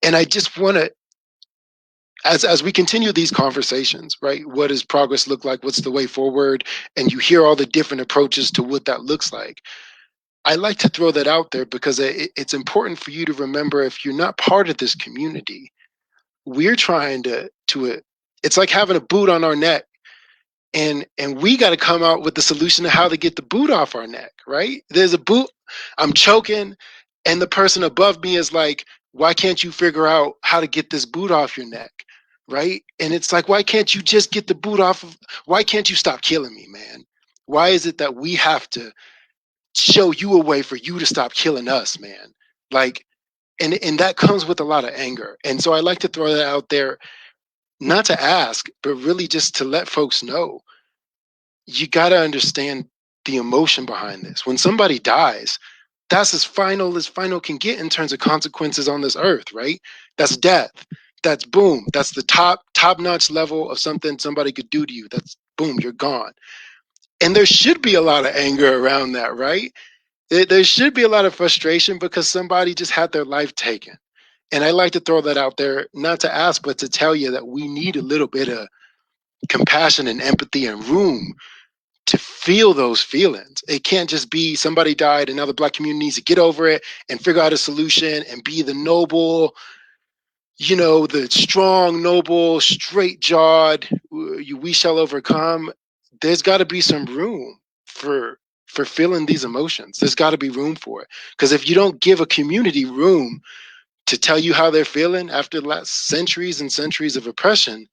And I just want to, as we continue these conversations, right? What does progress look like? What's the way forward? And you hear all the different approaches to what that looks like. I like to throw that out there because it's important for you to remember, if you're not part of this community, we're trying to it's like having a boot on our neck. And we got to come out with the solution to how to get the boot off our neck, right? There's a boot, I'm choking, and the person above me is like, why can't you figure out how to get this boot off your neck, right? And it's like, why can't you just get the boot off of, why can't you stop killing me, man? Why is it that we have to show you a way for you to stop killing us, man? Like, and that comes with a lot of anger. And so I like to throw that out there, not to ask, but really just to let folks know, you got to understand the emotion behind this. When somebody dies, that's as final can get in terms of consequences on this earth, right? That's death. That's boom. That's the top-notch level of something somebody could do to you. That's boom, you're gone. And there should be a lot of anger around that, right? There should be a lot of frustration because somebody just had their life taken. And I like to throw that out there, not to ask, but to tell you that we need a little bit of compassion and empathy and room to feel those feelings. It can't just be somebody died and now the Black community needs to get over it and figure out a solution and be the noble, you know, the strong, noble, straight-jawed, we shall overcome. There's got to be some room for feeling these emotions. There's got to be room for it. Because if you don't give a community room to tell you how they're feeling after the last centuries and centuries of oppression,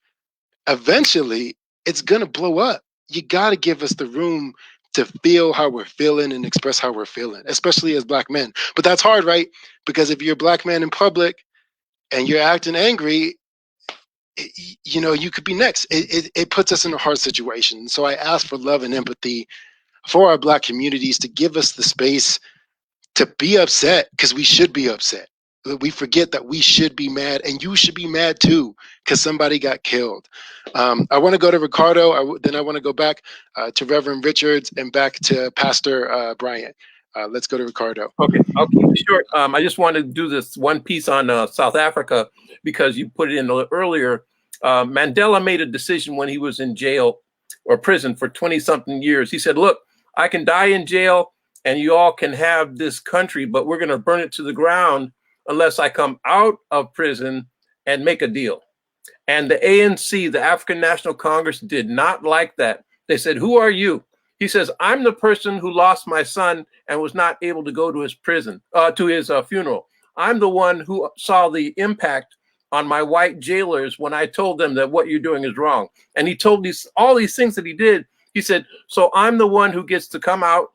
eventually it's going to blow up. You got to give us the room to feel how we're feeling and express how we're feeling, especially as Black men. But that's hard, right? Because if you're a Black man in public and you're acting angry, you know, you could be next. It puts us in a hard situation. So I ask for love and empathy for our Black communities to give us the space to be upset, because we should be upset. we forget that we should be mad, and you should be mad too, because somebody got killed. I want to go to Ricardo, then I want to go back to Reverend Richards and back to Pastor Bryant. Let's go to Ricardo. Okay, I'll keep it short. I just wanted to do this one piece on South Africa, because you put it in earlier. Mandela made a decision when he was in jail or prison for 20-something years. He said, look, I can die in jail and you all can have this country, but we're going to burn it to the ground unless I come out of prison and make a deal. And the ANC, the African National Congress, did not like that. They said, who are you? He says, I'm the person who lost my son and was not able to go to his prison, to his funeral. I'm the one who saw the impact on my white jailers when I told them that what you're doing is wrong. And he told all these things that he did. He said, so I'm the one who gets to come out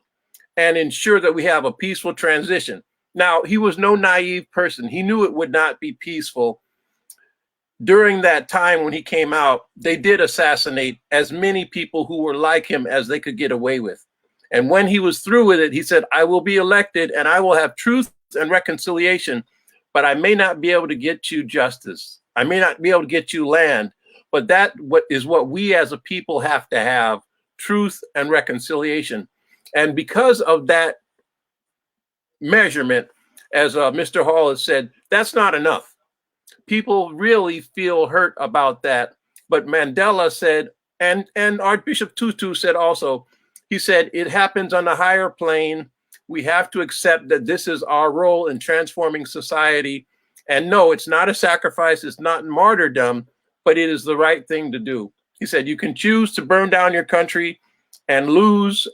and ensure that we have a peaceful transition. Now, he was no naive person. He knew it would not be peaceful. During that time when he came out, they did assassinate as many people who were like him as they could get away with. And when he was through with it, he said, I will be elected and I will have truth and reconciliation, but I may not be able to get you justice. I may not be able to get you land, but that is what we as a people have to have, truth and reconciliation. And because of that measurement, as Mr. Hall has said, that's not enough. People really feel hurt about that. But Mandela said, and Archbishop Tutu said also, he said, it happens on a higher plane. We have to accept that this is our role in transforming society. And no, it's not a sacrifice. It's not martyrdom, but it is the right thing to do. He said, you can choose to burn down your country and lose,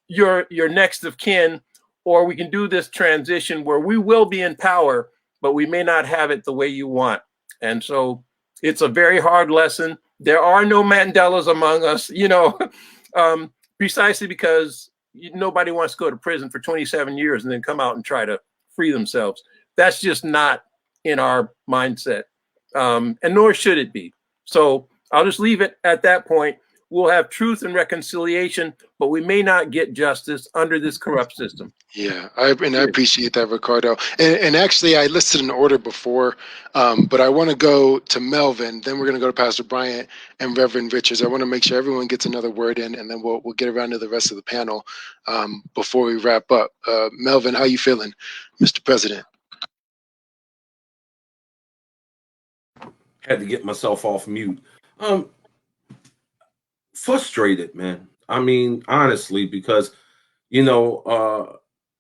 your next of kin, or we can do this transition where we will be in power, but we may not have it the way you want. And so it's a very hard lesson. There are no Mandelas among us, precisely because nobody wants to go to prison for 27 years and then come out and try to free themselves. That's just not in our mindset, and nor should it be. So I'll just leave it at that point. We'll have truth and reconciliation, but we may not get justice under this corrupt system. Yeah, I appreciate that, Ricardo. And actually, I listed an order before, but I want to go to Melvin. Then we're going to go to Pastor Bryant and Reverend Richards. I want to make sure everyone gets another word in, and then we'll get around to the rest of the panel before we wrap up. Melvin, how you feeling, Mr. President? Had to get myself off mute. Frustrated, man. I mean, honestly, because,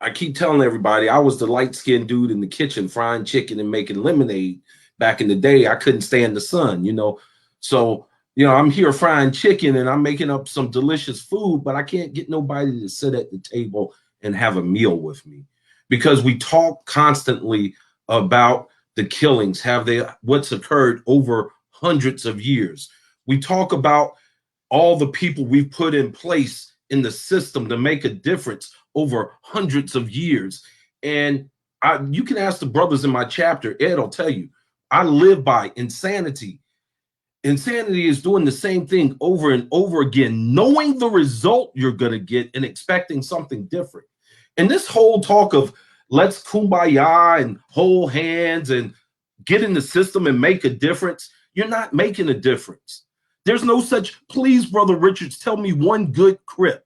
I keep telling everybody I was the light-skinned dude in the kitchen frying chicken and making lemonade back in the day. I couldn't stand the sun, So, I'm here frying chicken and I'm making up some delicious food, but I can't get nobody to sit at the table and have a meal with me, because we talk constantly about the killings, what's occurred over hundreds of years. We talk about all the people we've put in place in the system to make a difference over hundreds of years. And you can ask the brothers in my chapter, Ed will tell you, I live by insanity. Insanity is doing the same thing over and over again, knowing the result you're going to get and expecting something different. And this whole talk of let's kumbaya and hold hands and get in the system and make a difference, you're not making a difference. There's no such, please, Brother Richards, tell me one good Crip,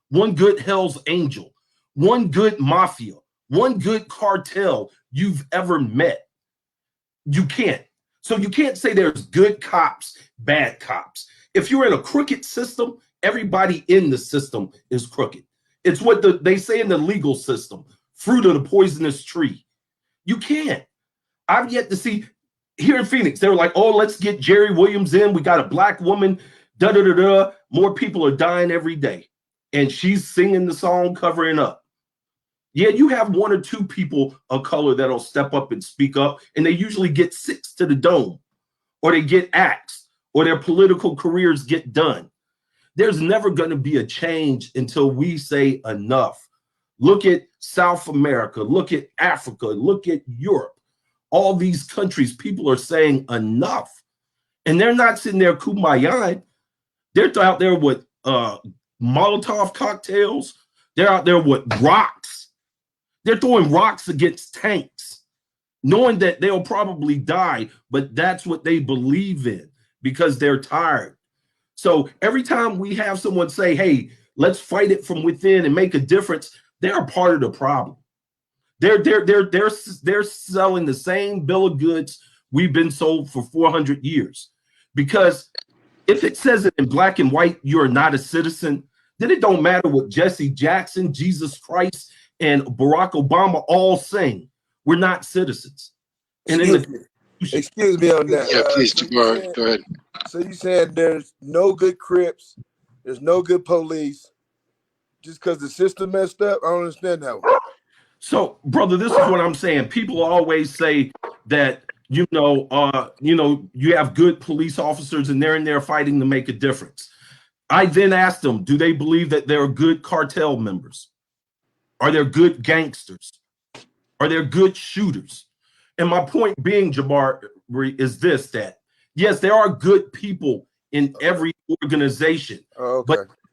one good Hell's Angel, one good mafia, one good cartel you've ever met. You can't. So you can't say there's good cops, bad cops. If you're in a crooked system, everybody in the system is crooked. It's what they say in the legal system, fruit of the poisonous tree. You can't. I've yet to see. Here in Phoenix, they were like, oh, let's get Jerry Williams in. We got a black woman, da-da-da-da. More people are dying every day. And she's singing the song, covering up. Yeah, you have one or two people of color that'll step up and speak up, and they usually get 6 to the dome, or they get axed, or their political careers get done. There's never going to be a change until we say enough. Look at South America. Look at Africa. Look at Europe. All these countries, people are saying enough, and they're not sitting there kumbaya. They're out there with Molotov cocktails. They're out there with rocks. They're throwing rocks against tanks, knowing that they'll probably die, but that's what they believe in because they're tired. So every time we have someone say, hey, let's fight it from within and make a difference, they're a part of the problem. They're selling the same bill of goods we've been sold for 400 years. Because if it says it in black and white, you're not a citizen, then it don't matter what Jesse Jackson, Jesus Christ, and Barack Obama all saying. We're not citizens. And excuse me on that. Yeah, please, Jabarha, go ahead. So you said there's no good Crips, there's no good police, just because the system messed up? I don't understand that one. So, brother, this is what I'm saying. People always say that, you have good police officers and they're in there fighting to make a difference. I then asked them, do they believe that there are good cartel members? Are there good gangsters? Are there good shooters? And my point being, Jabarha, is this, that yes, there are good people in every organization, but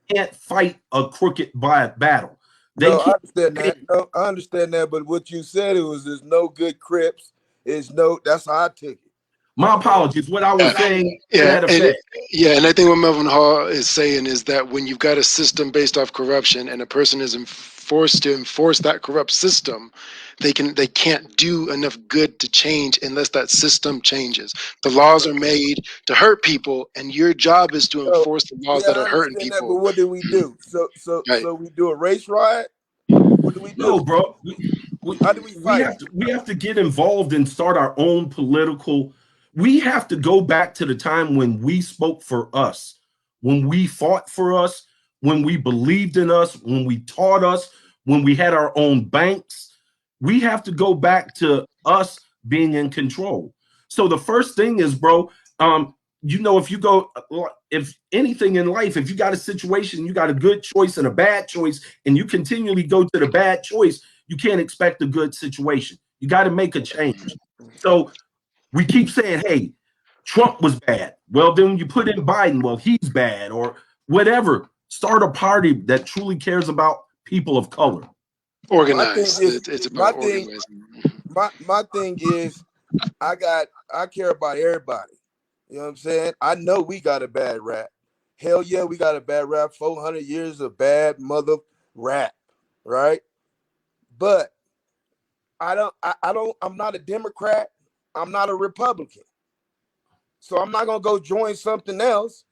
they can't fight a crooked battle. I understand that. No, I understand that, but what you said there's no good Crips. That's how I took it. My apologies. What I was saying. And I think what Melvin Hall is saying is that when you've got a system based off corruption and a person is forced to enforce that corrupt system, they can't do enough good to change unless that system changes. The laws are made to hurt people, and your job is to enforce the laws that are hurting people. That, but what do we do? So we do a race riot? What do we do? No, bro. How do we fight? We have to get involved and start our own political. We have to go back to the time when we spoke for us, when we fought for us, when we believed in us, when we taught us, when we had our own banks. We have to go back to us being in control. So the first thing is, bro, if anything in life, if you got a situation, you got a good choice and a bad choice, and you continually go to the bad choice, you can't expect a good situation. You got to make a change. So we keep saying, hey, Trump was bad. Well, then you put in Biden, well, he's bad, or whatever. Start a party that truly cares about people of color. Organized. It's about organizing. My thing is, I care about everybody. You know what I'm saying? I know we got a bad rap. Hell yeah, we got a bad rap. 400 years of bad mother rap, right? But I'm not a Democrat. I'm not a Republican. So I'm not gonna go join something else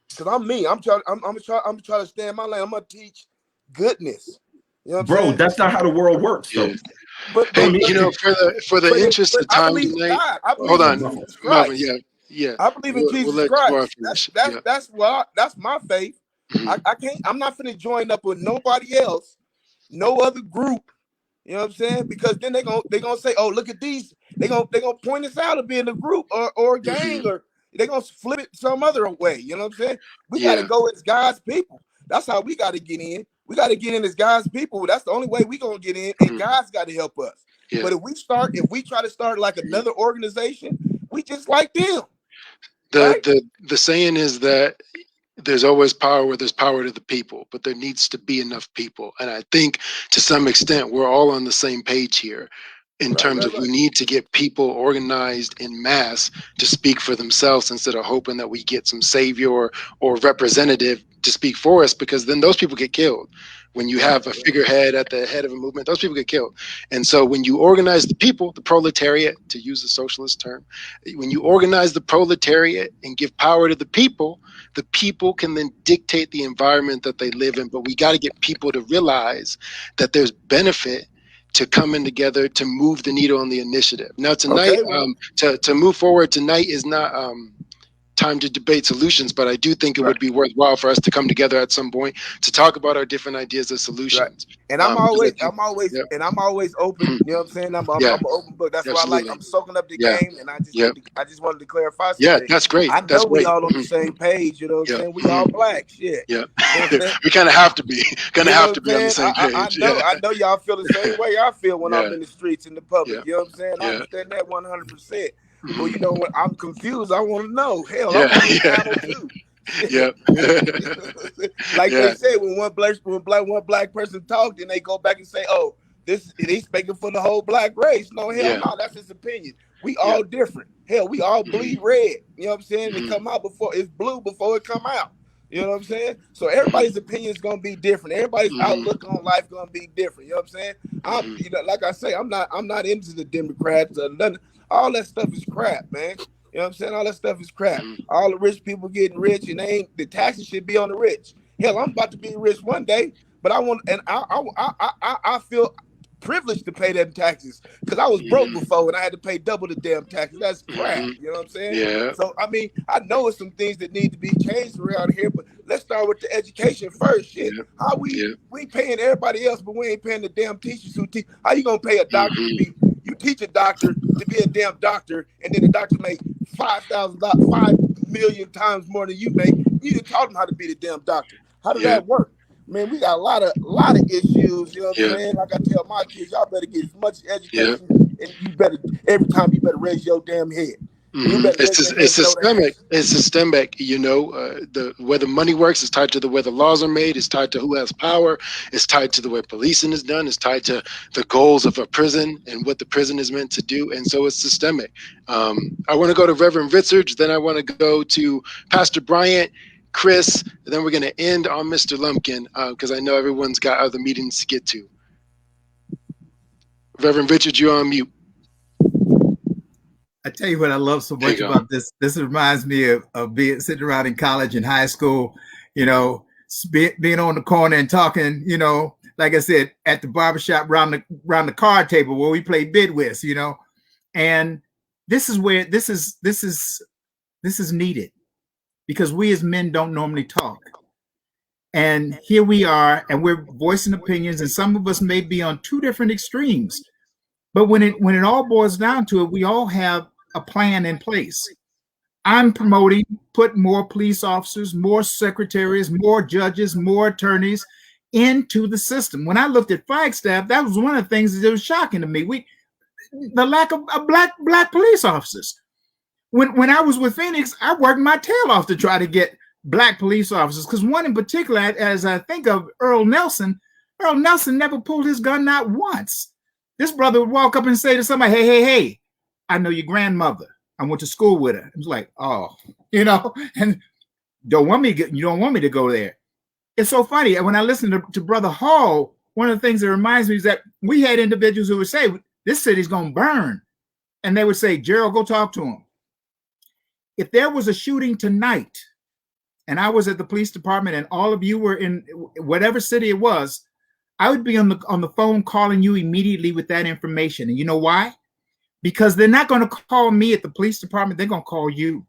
because I'm me. I'm trying to stay in my lane. I'm gonna teach goodness. You know what I'm saying? That's not how the world works, though. But for the interest of time tonight, hold on, Melvin. Yeah. I believe in Jesus Christ. That's my faith. I'm not finna join up with nobody else, no other group. You know what I'm saying? Because then they're gonna say, oh, look at these. They're gonna point us out of being a group or a gang, or they're gonna flip it some other way. You know what I'm saying? We gotta go as God's people. That's how we gotta get in. We gotta get in as God's people. That's the only way we gonna get in, and God's gotta help us. Yeah. But if we try to start like another organization, we just like them. The saying is that there's always power where there's power to the people, but there needs to be enough people. And I think to some extent, we're all on the same page here in terms of we need to get people organized in mass to speak for themselves instead of hoping that we get some savior or representative to speak for us, because then those people get killed. When you have a figurehead at the head of a movement, those people get killed. And so when you organize the people, the proletariat, to use a socialist term, when you organize the proletariat and give power to the people can then dictate the environment that they live in. But we got to get people to realize that there's benefit to coming together to move the needle on the initiative. Now tonight, to move forward tonight is not time to debate solutions, but I do think it would be worthwhile for us to come together at some point to talk about our different ideas of solutions. Right. And I'm always open. You know what I'm saying? I'm an open book. That's why I'm soaking up the game, and I just wanted to clarify something. Yeah, that's great. I know we all on the same page. You know what I'm saying? We all black. Shit. Yeah. We kind of have to be. On the same page. I know y'all feel the same way I feel when I'm in the streets in the public. You know what I'm saying? I understand that 100%. Well, you know what? I'm confused. I want to know. Hell, I want to too. Like they said, when one black person talked, then they go back and say, "Oh, he's speaking for the whole black race. No, hell Yeah. no, that's his opinion. We all different. Hell, we all bleed red. You know what I'm saying? It come out before it's blue before it come out. You know what I'm saying? So everybody's opinion is gonna be different. Everybody's outlook on life gonna be different. You know what I'm saying? You know, like I say, I'm not into the Democrats or nothing. All that stuff is crap, man. You know what I'm saying? All that stuff is crap. All the rich people getting rich, and the taxes should be on the rich. Hell, I'm about to be rich one day, but I feel privileged to pay them taxes because I was broke before and I had to pay double the damn taxes. That's crap. You know what I'm saying? Yeah. So I mean, I know it's some things that need to be changed around here, but let's start with the education first. Shit, how we paying everybody else, but we ain't paying the damn teachers who teach. How you gonna pay a doctor to be? You teach a doctor to be a damn doctor, and then the doctor make $5,000, 5 million times more than you make. You didn't taught him how to be the damn doctor. How does that work? Man, we got a lot of issues, you know what I'm saying? Like I tell my kids, y'all better get as much education, and you better every time you better raise your damn head. It's systemic. It's systemic. You know, the where the money works is tied to the way the laws are made. It's tied to who has power. It's tied to the way policing is done. It's tied to the goals of a prison and what the prison is meant to do. And so it's systemic. I want to go to Reverend Richards. Then I want to go to Pastor Bryant, Chris, and then we're going to end on Mr. Lumpkin because I know everyone's got other meetings to get to. Reverend Richards, you're on mute. I tell you what I love so much about this. This reminds me of being sitting around in college and high school, you know, being on the corner and talking, you know, like I said, at the barbershop around the card table where we play bid whist, you know, and this is where this is needed because we as men don't normally talk. And here we are, and we're voicing opinions, and some of us may be on two different extremes. But when it all boils down to it, we all have a plan in place. I'm promoting, put more police officers, more secretaries, more judges, more attorneys into the system. When I looked at Flagstaff, that was one of the things that was shocking to me. The lack of black police officers. When I was with Phoenix, I worked my tail off to try to get black police officers, because one in particular, as I think of Earl Nelson never pulled his gun out once. This brother would walk up and say to somebody, hey, I know your grandmother. I went to school with her. It was like, oh, you know, and you don't want me to go there. It's so funny. When I listen to Brother Hall, one of the things that reminds me is that we had individuals who would say, this city's going to burn. And they would say, Gerald, go talk to him. If there was a shooting tonight and I was at the police department and all of you were in whatever city it was, I would be on the phone calling you immediately with that information. And you know why? Because they're not going to call me at the police department. They're going to call you.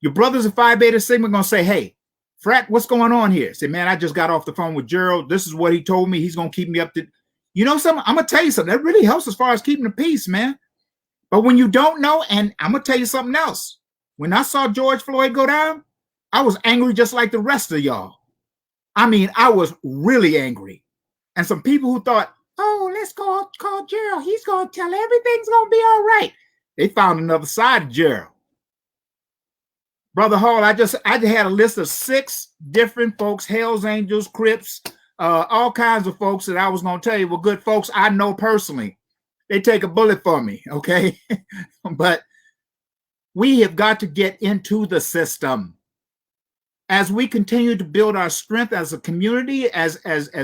Your brothers of Phi Beta Sigma are going to say, hey, Frat, what's going on here? Say, man, I just got off the phone with Gerald. This is what he told me. He's going to keep me up to, you know something? I'm going to tell you something. That really helps as far as keeping the peace, man. But when you don't know, and I'm going to tell you something else. When I saw George Floyd go down, I was angry just like the rest of y'all. I mean, I was really angry. And some people who thought, oh, let's go call Gerald. He's going to tell everything's going to be all right. They found another side of Gerald. Brother Hall, I just had a list of 6 different folks, Hells Angels, Crips, all kinds of folks that I was going to tell you were good folks I know personally. They take a bullet for me, okay? But we have got to get into the system. As we continue to build our strength as a community, as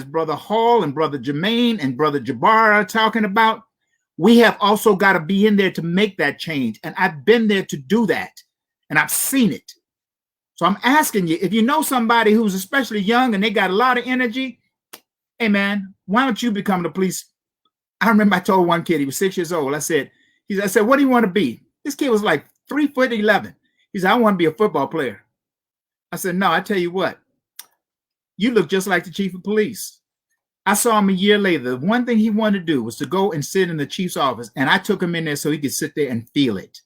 Brother Hall and Brother Jermaine and Brother Jabarha are talking about, we have also got to be in there to make that change. And I've been there to do that. And I've seen it. So I'm asking you, if you know somebody who's especially young and they got a lot of energy, hey man, why don't you become the police? I remember I told one kid, he was 6 years old. I said, what do you want to be? This kid was like 3'11". He said, I want to be a football player. I said, no, I tell you what, you look just like the chief of police. I saw him a year later. The one thing he wanted to do was to go and sit in the chief's office. And I took him in there so he could sit there and feel it.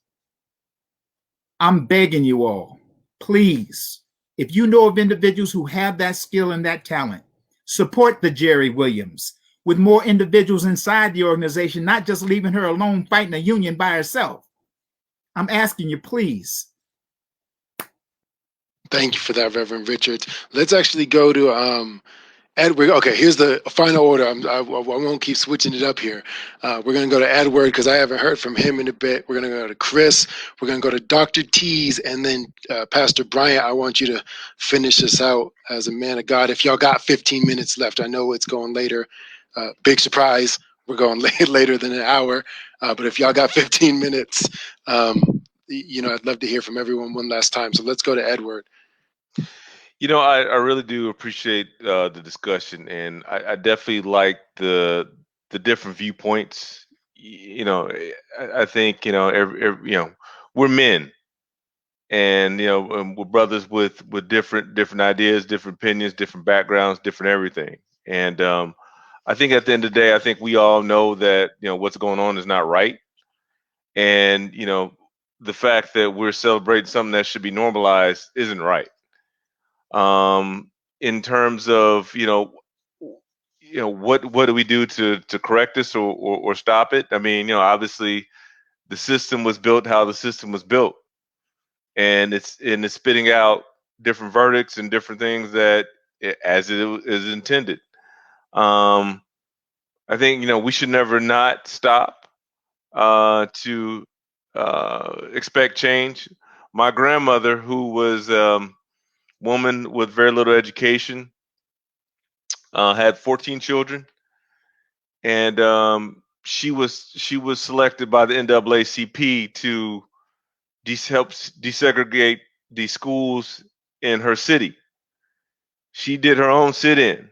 I'm begging you all, please, if you know of individuals who have that skill and that talent, support the Jerry Williams with more individuals inside the organization, not just leaving her alone fighting a union by herself. I'm asking you, please. Thank you for that, Reverend Richards. Let's actually go to Edward, okay, here's the final order. I won't keep switching it up here. We're going to go to Edward because I haven't heard from him in a bit. We're going to go to Chris. We're going to go to Dr. Tease. And then Pastor Bryant, I want you to finish us out as a man of God. If y'all got 15 minutes left, I know it's going later. Big surprise. We're going later than an hour. But if y'all got 15 minutes, I'd love to hear from everyone one last time. So let's go to Edward. I really do appreciate the discussion, and I definitely like the different viewpoints. I think we're men, and we're brothers with different ideas, different opinions, different backgrounds, different everything. And I think at the end of the day, I think we all know that what's going on is not right, and the fact that we're celebrating something that should be normalized isn't right. In terms of what do we do to correct this or stop it? I mean, obviously the system was built how the system was built, and it's spitting out different verdicts and different things that as it is intended. I think we should never not stop to expect change. My grandmother, who was woman with very little education, had 14 children, and she was selected by the NAACP to help desegregate the schools in her city. She did her own sit-in,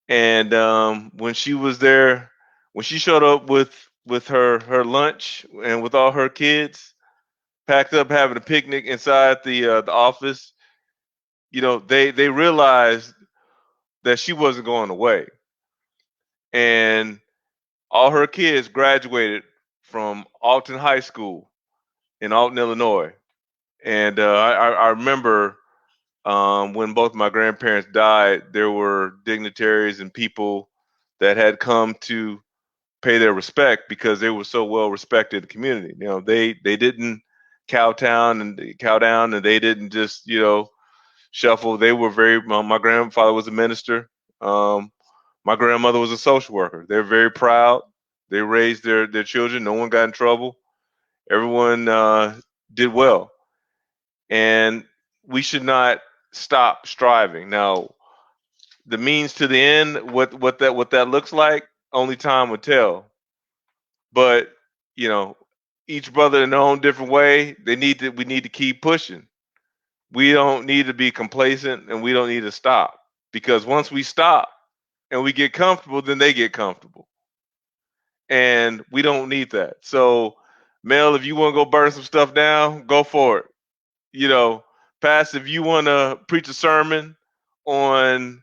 and when she was there, when she showed up with her lunch and with all her kids packed up, having a picnic inside the office, they realized that she wasn't going away. And all her kids graduated from Alton High School in Alton, Illinois. And I remember when both my grandparents died, there were dignitaries and people that had come to pay their respect because they were so well respected in the community. They didn't cow down, and they didn't just shuffle. They were very. My grandfather was a minister. My grandmother was a social worker. They're very proud. They raised their children. No one got in trouble. Everyone did well, and we should not stop striving. Now, the means to the end, what that looks like, only time will tell. But each brother in their own different way. We need to keep pushing. We don't need to be complacent, and we don't need to stop, because once we stop and we get comfortable, then they get comfortable, and we don't need that. So, Mel, if you want to go burn some stuff down, go for it. Pass, if you want to preach a sermon on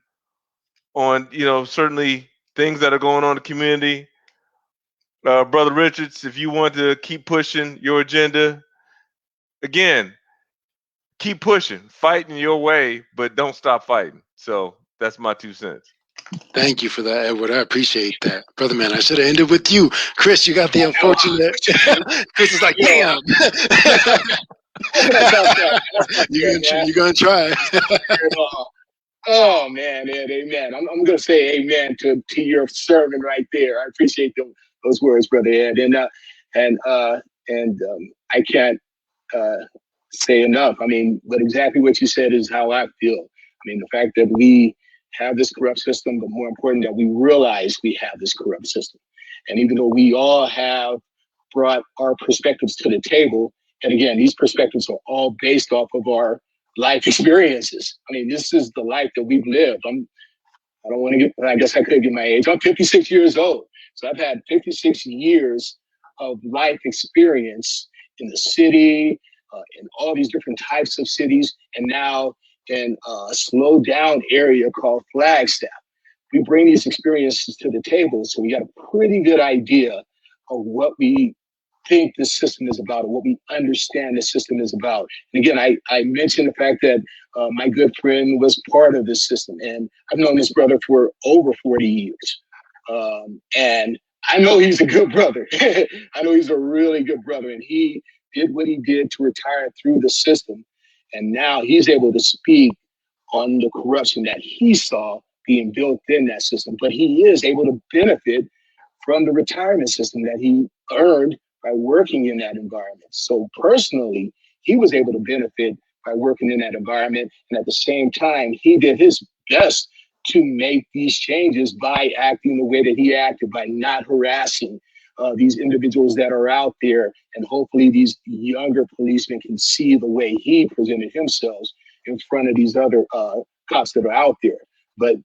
certainly things that are going on in the community. Brother Richards, if you want to keep pushing your agenda, again, keep pushing, fighting your way, but don't stop fighting. So that's my 2 cents. Thank you for that, Edward. I appreciate that. Brother man, I should have ended with you. Chris, you got the unfortunate. Chris is like, damn. You're going to try. Oh man, Ed, amen. I'm going to say amen to your sermon right there. I appreciate those words, Brother Ed, and I can't say enough. I mean, but exactly what you said is how I feel. I mean, the fact that we have this corrupt system, but more important that we realize we have this corrupt system, and even though we all have brought our perspectives to the table, and again, these perspectives are all based off of our life experiences. I mean, this is the life that we've lived. I guess I could give my age. I'm 56 years old. So I've had 56 years of life experience in the city, in all these different types of cities, and now in a slowed down area called Flagstaff. We bring these experiences to the table, so we got a pretty good idea of what we think the system is about, or what we understand the system is about. And again, I mentioned the fact that my good friend was part of this system, and I've known this brother for over 40 years. And I know he's a good brother. I know he's a really good brother, and he did what he did to retire through the system. And now he's able to speak on the corruption that he saw being built in that system, but he is able to benefit from the retirement system that he earned by working in that environment. So personally, he was able to benefit by working in that environment. And at the same time, he did his best to make these changes by acting the way that he acted, by not harassing these individuals that are out there. And hopefully these younger policemen can see the way he presented himself in front of these other cops that are out there. But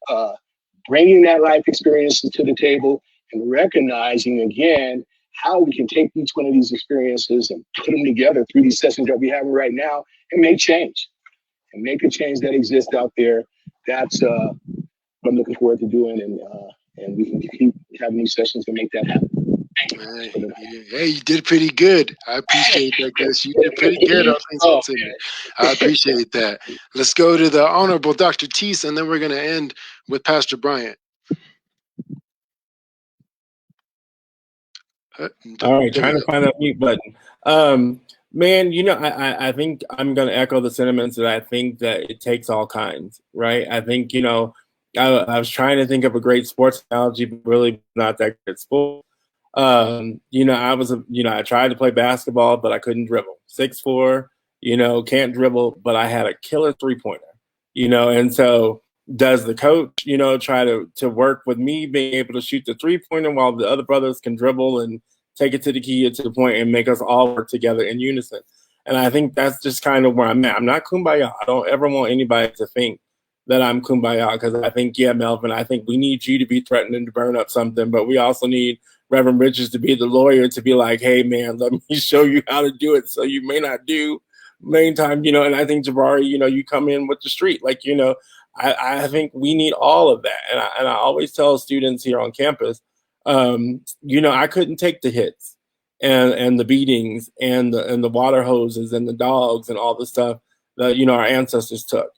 bringing that life experience to the table and recognizing again how we can take each one of these experiences and put them together through these sessions that we have right now and make change and make a change that exists out there. That's what I'm looking forward to doing, and we can keep having these sessions and make that happen. Hey, you did pretty good. I appreciate that, Chris. You did pretty good on things. I appreciate that. Let's go to the Honorable Dr. Tease, and then we're going to end with Pastor Bryant. All right, trying to find that mute button. Man, you know, I think I'm going to echo the sentiments that I think that it takes all kinds, right? I think, you know, I was trying to think of a great sports analogy, but really not that good at sport. You know, I tried to play basketball, but I couldn't dribble. 6'4", you know, can't dribble, but I had a killer 3-pointer, you know, and so does the coach, you know, try to work with me being able to shoot the 3-pointer while the other brothers can dribble and take it to the key, to the point, and make us all work together in unison. And I think that's just kind of where I'm at. I'm not kumbaya. I don't ever want anybody to think that I'm kumbaya, because I think, yeah, Melvin, I think we need you to be threatening to burn up something, but we also need Reverend Richards to be the lawyer to be like, hey, man, let me show you how to do it so you may not do main time, you know. And I think, Jabarha, you know, you come in with the street. Like, you know, I think we need all of that. And I always tell students here on campus, you know, I couldn't take the hits and the beatings and the water hoses and the dogs and all the stuff that, you know, our ancestors took.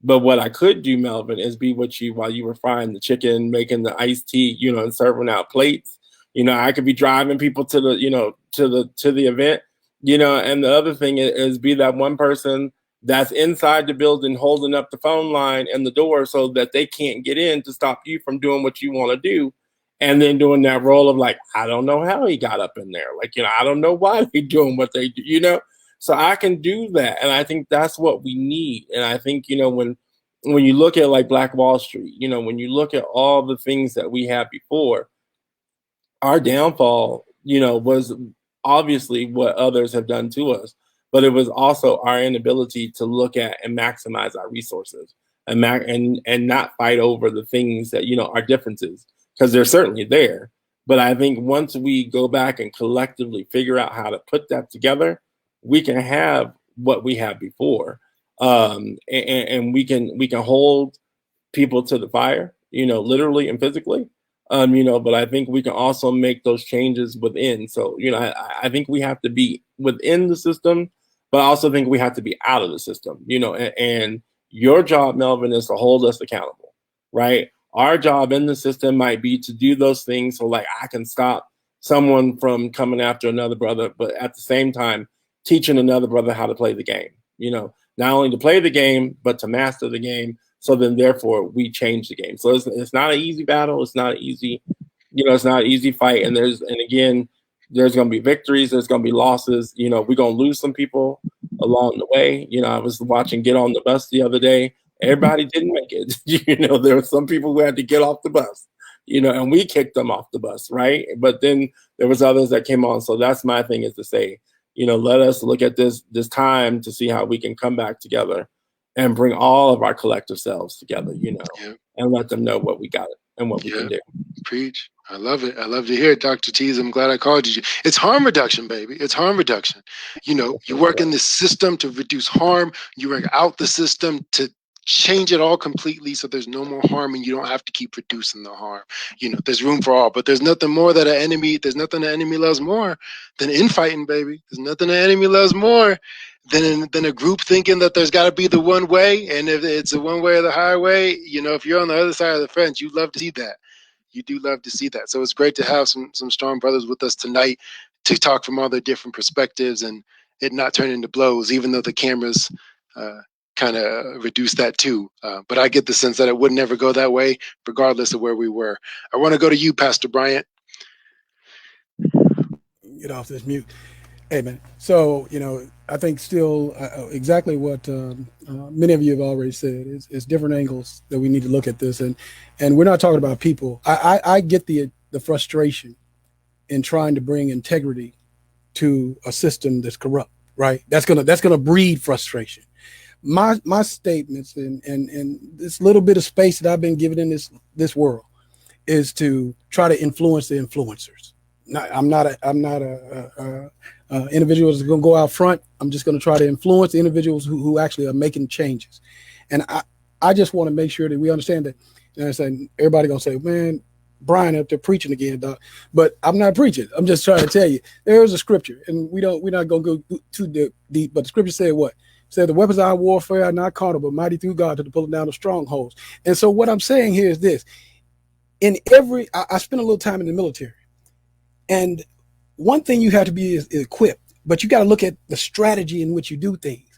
But what I could do, Melvin, is be with you while you were frying the chicken, making the iced tea, you know, and serving out plates. You know, I could be driving people to the, you know, to the event, you know. And the other thing is be that one person that's inside the building holding up the phone line and the door so that they can't get in to stop you from doing what you want to do. And then doing that role of like, I don't know how he got up in there. Like, you know, I don't know why they're doing what they do, you know. So I can do that. And I think that's what we need. And I think, you know, when you look at like Black Wall Street, you know, when you look at all the things that we had before, our downfall, you know, was obviously what others have done to us, but it was also our inability to look at and maximize our resources and not fight over the things that, you know, our differences, because they're certainly there. But I think once we go back and collectively figure out how to put that together, we can have what we had before, and we can hold people to the fire, you know, literally and physically, you know. But I think we can also make those changes within. So, you know, I think we have to be within the system, but I also think we have to be out of the system, you know. And your job, Melvin, is to hold us accountable, right? Our job in the system might be to do those things so like I can stop someone from coming after another brother, but at the same time, teaching another brother how to play the game, you know, not only to play the game, but to master the game. So then therefore we change the game. So it's not an easy battle. It's not easy, you know, it's not an easy fight. And again, there's going to be victories. There's going to be losses. You know, we're going to lose some people along the way. You know, I was watching Get on the Bus the other day. Everybody didn't make it. You know, there were some people who had to get off the bus, you know, and we kicked them off the bus, right? But then there was others that came on. So that's my thing, is to say, you know, let us look at this time to see how we can come back together and bring all of our collective selves together, you know, and let them know what we got and what we can do. Preach. I love it. I love to hear it, Dr. Tease. I'm glad I called you. It's harm reduction, baby. It's harm reduction. You know, you work in the system to reduce harm. You work out the system to change it all completely so there's no more harm and you don't have to keep reducing the harm. You know, there's room for all, but there's nothing the enemy loves more than infighting, baby. There's nothing the enemy loves more than a group thinking that there's got to be the one way. And if it's the one way or the highway, you know, if you're on the other side of the fence, you love to see that. You do love to see that. So it's great to have some strong brothers with us tonight to talk from all their different perspectives and it not turn into blows, even though the cameras kind of reduce that too. But I get the sense that it would never go that way, regardless of where we were. I want to go to you, Pastor Bryant. Get off this mute. Hey, man. So, I think still exactly what many of you have already said is different angles that we need to look at this. And we're not talking about people. I get the frustration in trying to bring integrity to a system that's corrupt, right? That's gonna breed frustration. My statements and this little bit of space that I've been given in this world is to try to influence the influencers. I'm not a individual that's going to go out front. I'm just going to try to influence the individuals who actually are making changes. And I just want to make sure that we understand that. And I said, everybody going to say, man, Brian up there preaching again, dog. But I'm not preaching. I'm just trying to tell you there is a scripture, and we're not going to go too deep. But the scripture said what? It said the weapons of our warfare are not carnal, but mighty through God to the pulling down of strongholds. And so what I'm saying here is this: I spent a little time in the military. And one thing you have to be is equipped, but you got to look at the strategy in which you do things.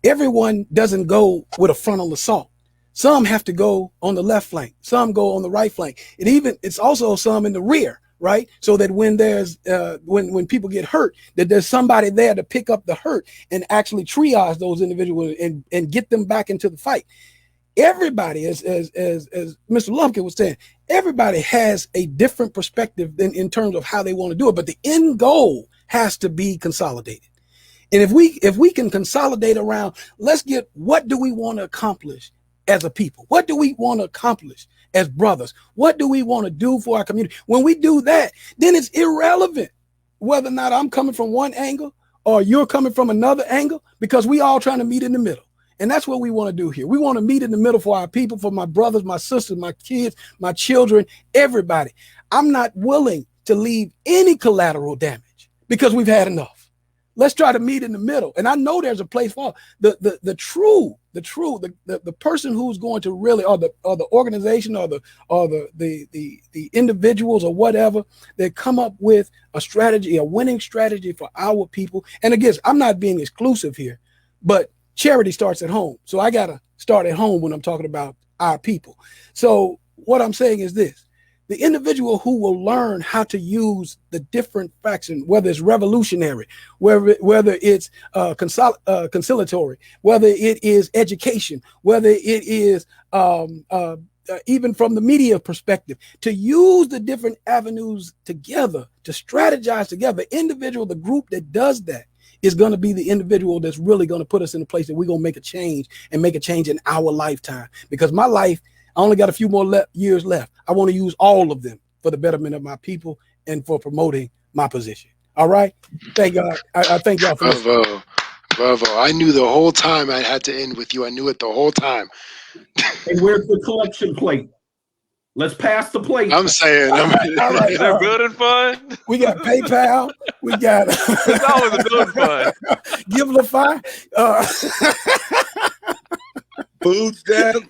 Everyone doesn't go with a frontal assault. Some have to go on the left flank. Some go on the right flank. It's also some in the rear, right? So that when there's when people get hurt, that there's somebody there to pick up the hurt and actually triage those individuals and get them back into the fight. Everybody, as Mr. Lumpkin was saying, everybody has a different perspective in terms of how they want to do it, but the end goal has to be consolidated. And if we can consolidate around, let's get, what do we want to accomplish as a people? What do we want to accomplish as brothers? What do we want to do for our community? When we do that, then it's irrelevant whether or not I'm coming from one angle or you're coming from another angle, because we all trying to meet in the middle. And that's what we want to do here. We want to meet in the middle for our people, for my brothers, my sisters, my kids, my children, everybody. I'm not willing to leave any collateral damage because we've had enough. Let's try to meet in the middle. And I know there's a place for the person who's going to really, or the organization or the individuals or whatever, that come up with a strategy, a winning strategy for our people. And again, I'm not being exclusive here, but charity starts at home. So I got to start at home when I'm talking about our people. So what I'm saying is this: the individual who will learn how to use the different factions, whether it's revolutionary, whether it's conciliatory, whether it is education, whether it is even from the media perspective, to use the different avenues together, to strategize together, the group that does that is going to be the individual that's really going to put us in a place that we're going to make a change, and make a change in our lifetime. Because my life, I only got a few more years left. I want to use all of them for the betterment of my people and for promoting my position. All right. Thank God. I thank y'all for listening. Bravo. I knew the whole time I had to end with you. I knew it the whole time. And where's the collection plate? Let's pass the plate. I'm saying. All right. Is it good and fun? We got PayPal. We got. It's always a good fun. Givelify. Food stamp.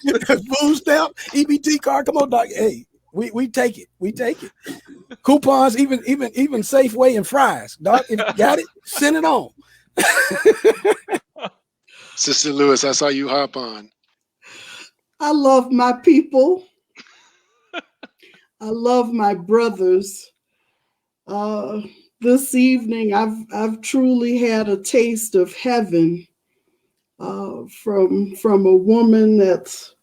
EBT card. Come on, Doc. Hey, we take it. We take it. Coupons, even Safeway and fries. Doc, if you got it, send it on. Sister Lewis, I saw you hop on. I love my people. I love my brothers. This evening, I've truly had a taste of heaven from a woman that's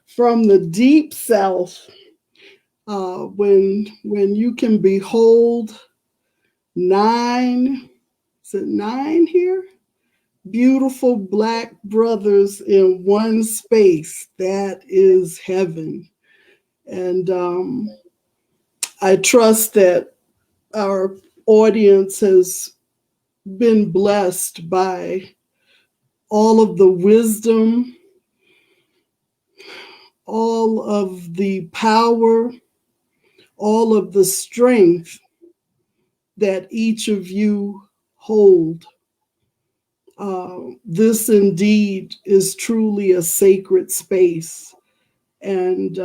from the deep South. When you can behold 9 here? Beautiful Black brothers in one space, that is heaven. And I trust that our audience has been blessed by all of the wisdom, all of the power, all of the strength that each of you hold. This indeed is truly a sacred space, and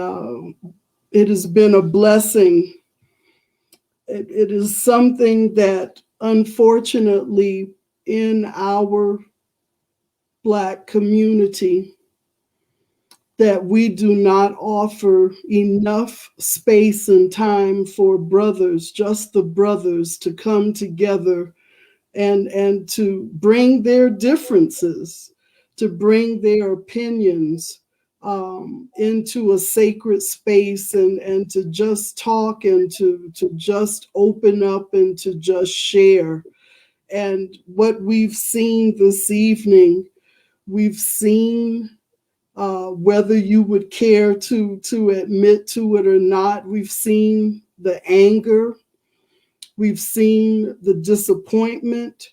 it has been a blessing. It is something that, unfortunately, in our Black community that we do not offer enough space and time for brothers, just the brothers, to come together and to bring their differences, to bring their opinions into a sacred space and to just talk and to just open up and to just share. And what we've seen this evening, we've seen whether you would care to admit to it or not, we've seen the anger, we've seen the disappointment,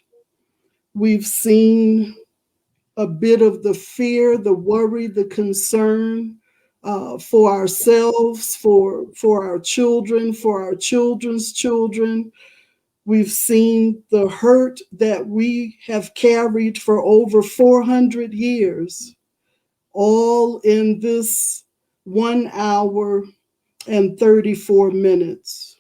we've seen a bit of the fear, the worry, the concern for ourselves, for our children, for our children's children. We've seen the hurt that we have carried for over 400 years, all in this 1 hour and 34 minutes.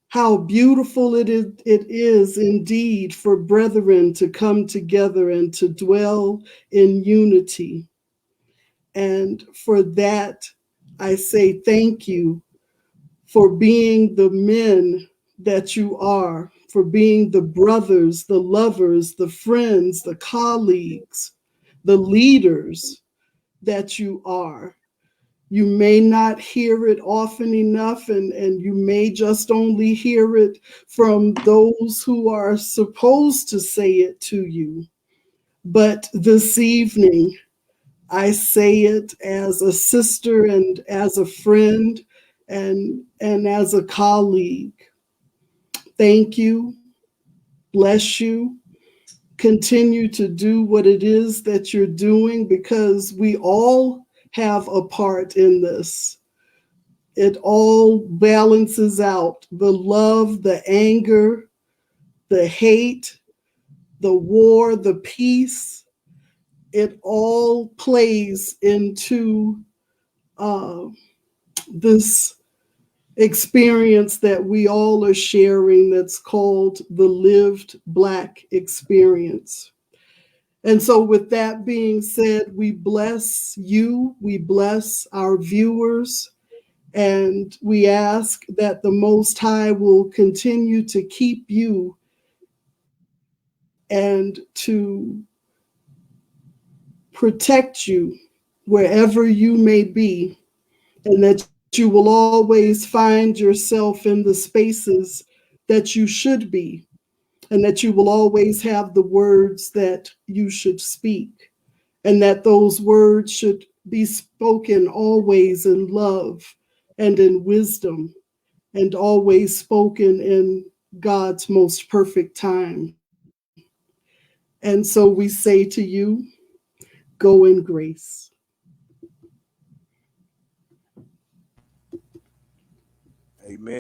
How beautiful it is indeed for brethren to come together and to dwell in unity. And for that, I say thank you for being the men that you are, for being the brothers, the lovers, the friends, the colleagues, the leaders that you are. You may not hear it often enough, and you may just only hear it from those who are supposed to say it to you. But this evening, I say it as a sister and as a friend and as a colleague. Thank you. Bless you. Continue to do what it is that you're doing, because we all have a part in this. It all balances out. The love, the anger, the hate, the war, the peace. It all plays into this experience that we all are sharing that's called the lived Black experience. And so with that being said, we bless you, we bless our viewers, and we ask that the Most High will continue to keep you and to protect you wherever you may be, and that you will always find yourself in the spaces that you should be, and that you will always have the words that you should speak, and that those words should be spoken always in love and in wisdom, and always spoken in God's most perfect time. And so we say to you, go in grace. Amen.